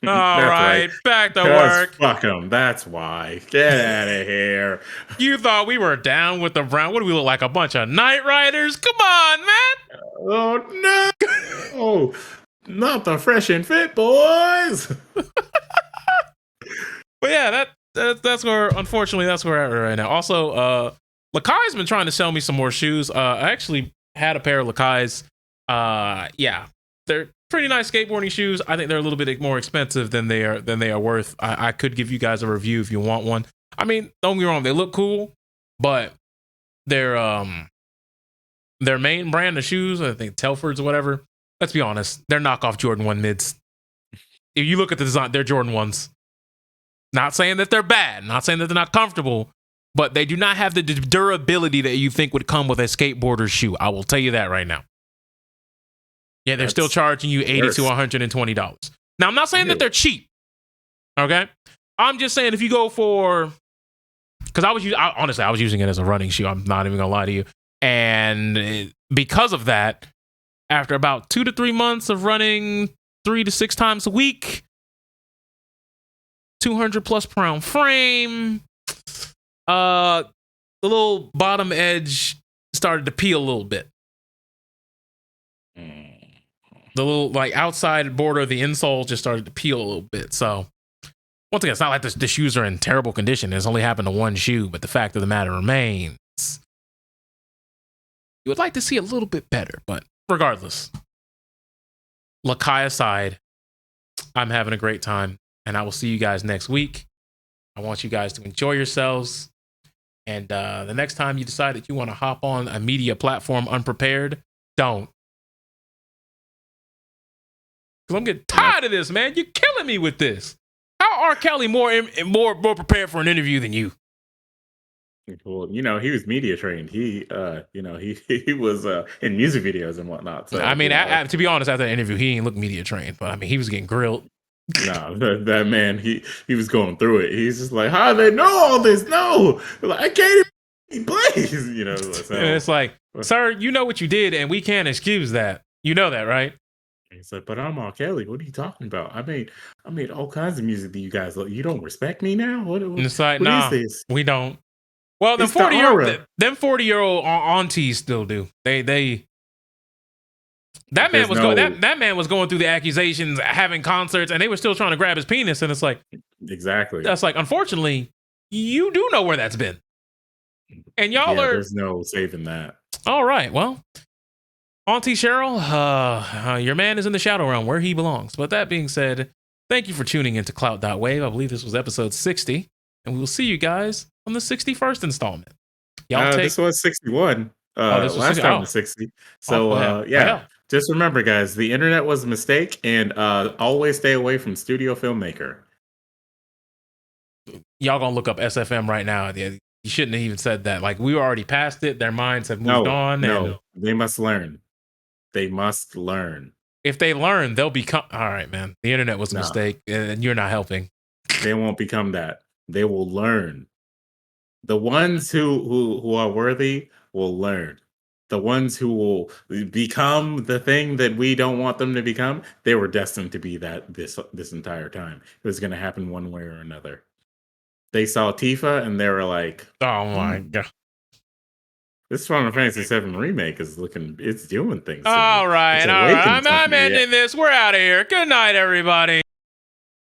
All right, back to work.
Fuck them. That's why. Get out of here.
You thought we were down with the brown? What do we look like? A bunch of night riders? Come on, man.
Oh no! Not the fresh and fit boys.
But yeah, that's where, unfortunately, that's where we're at right now. Also, Lakai's been trying to sell me some more shoes. I actually had a pair of Lakai's. Yeah, they're pretty nice skateboarding shoes. I think they're a little bit more expensive than they are worth. I could give you guys a review if you want one. I mean, don't get me wrong, they look cool, but their main brand of shoes, I think Telford's or whatever. Let's be honest, they're knockoff Jordan 1 mids. If you look at the design, they're Jordan 1s. Not saying that they're bad, not saying that they're not comfortable, but they do not have the durability that you think would come with a skateboarder's shoe. I will tell you that right now. Yeah, they're still charging you $80 to $120. Now, I'm not saying that they're cheap. Okay? I'm just saying if you go for... Because honestly, I was using it as a running shoe. I'm not even going to lie to you. And because of that, after about 2 to 3 months of running 3 to 6 times a week, 200 plus per round frame, the little bottom edge started to peel a little bit. The little like outside border of the insole just started to peel a little bit. So once again, it's not like the shoes are in terrible condition. It's only happened to one shoe, but the fact of the matter remains, you would like to see a little bit better. But regardless, Lakai aside, I'm having a great time, and I will see you guys next week. I want you guys to enjoy yourselves. And the next time you decide that you want to hop on a media platform unprepared, don't. Because I'm getting tired of this, man. You're killing me with this. How are Kelly more prepared for an interview than you?
Well, he was media trained. He was in music videos and whatnot. So,
I mean, to be honest, after that interview, he didn't look media trained. But I mean, he was getting grilled.
No, that man, he was going through it. He's just like, how do they know all this? No, like, I can't even play. So,
it's like, sir, you know what you did, and we can't excuse that. You know that, right?
He's like, but I'm R. Kelly. What are you talking about? I made all kinds of music that you guys love. You don't respect me now? What
it's like,
what
nah,
is this?
We don't. Well, them 40-year-old aunties still do. That man was going through the accusations, having concerts, and they were still trying to grab his penis. And it's like,
exactly.
That's like, unfortunately, you do know where that's been, and y'all are.
There's no saving that.
All right, well, Auntie Cheryl, your man is in the shadow realm where he belongs. But that being said, thank you for tuning into Clout.Wav. I believe this was episode 60, and we will see you guys on the 61st installment.
This was 61. Last time was 60. So, just remember, guys, the internet was a mistake, and always stay away from Studio Filmmaker.
Y'all gonna look up SFM right now. You shouldn't have even said that. Like, we were already past it. Their minds have moved on.
No, they must learn. They must learn.
If they learn, they'll become. All right, man. The internet was a mistake, and you're not helping.
They won't become that. They will learn. The ones who are worthy will learn. The ones who will become the thing that we don't want them to become, they were destined to be that this entire time. It was going to happen one way or another. They saw Tifa and they were like,
"Oh my god."
This Final Fantasy VII remake it's doing things.
All right. I'm ending this. We're out of here. Good night, everybody.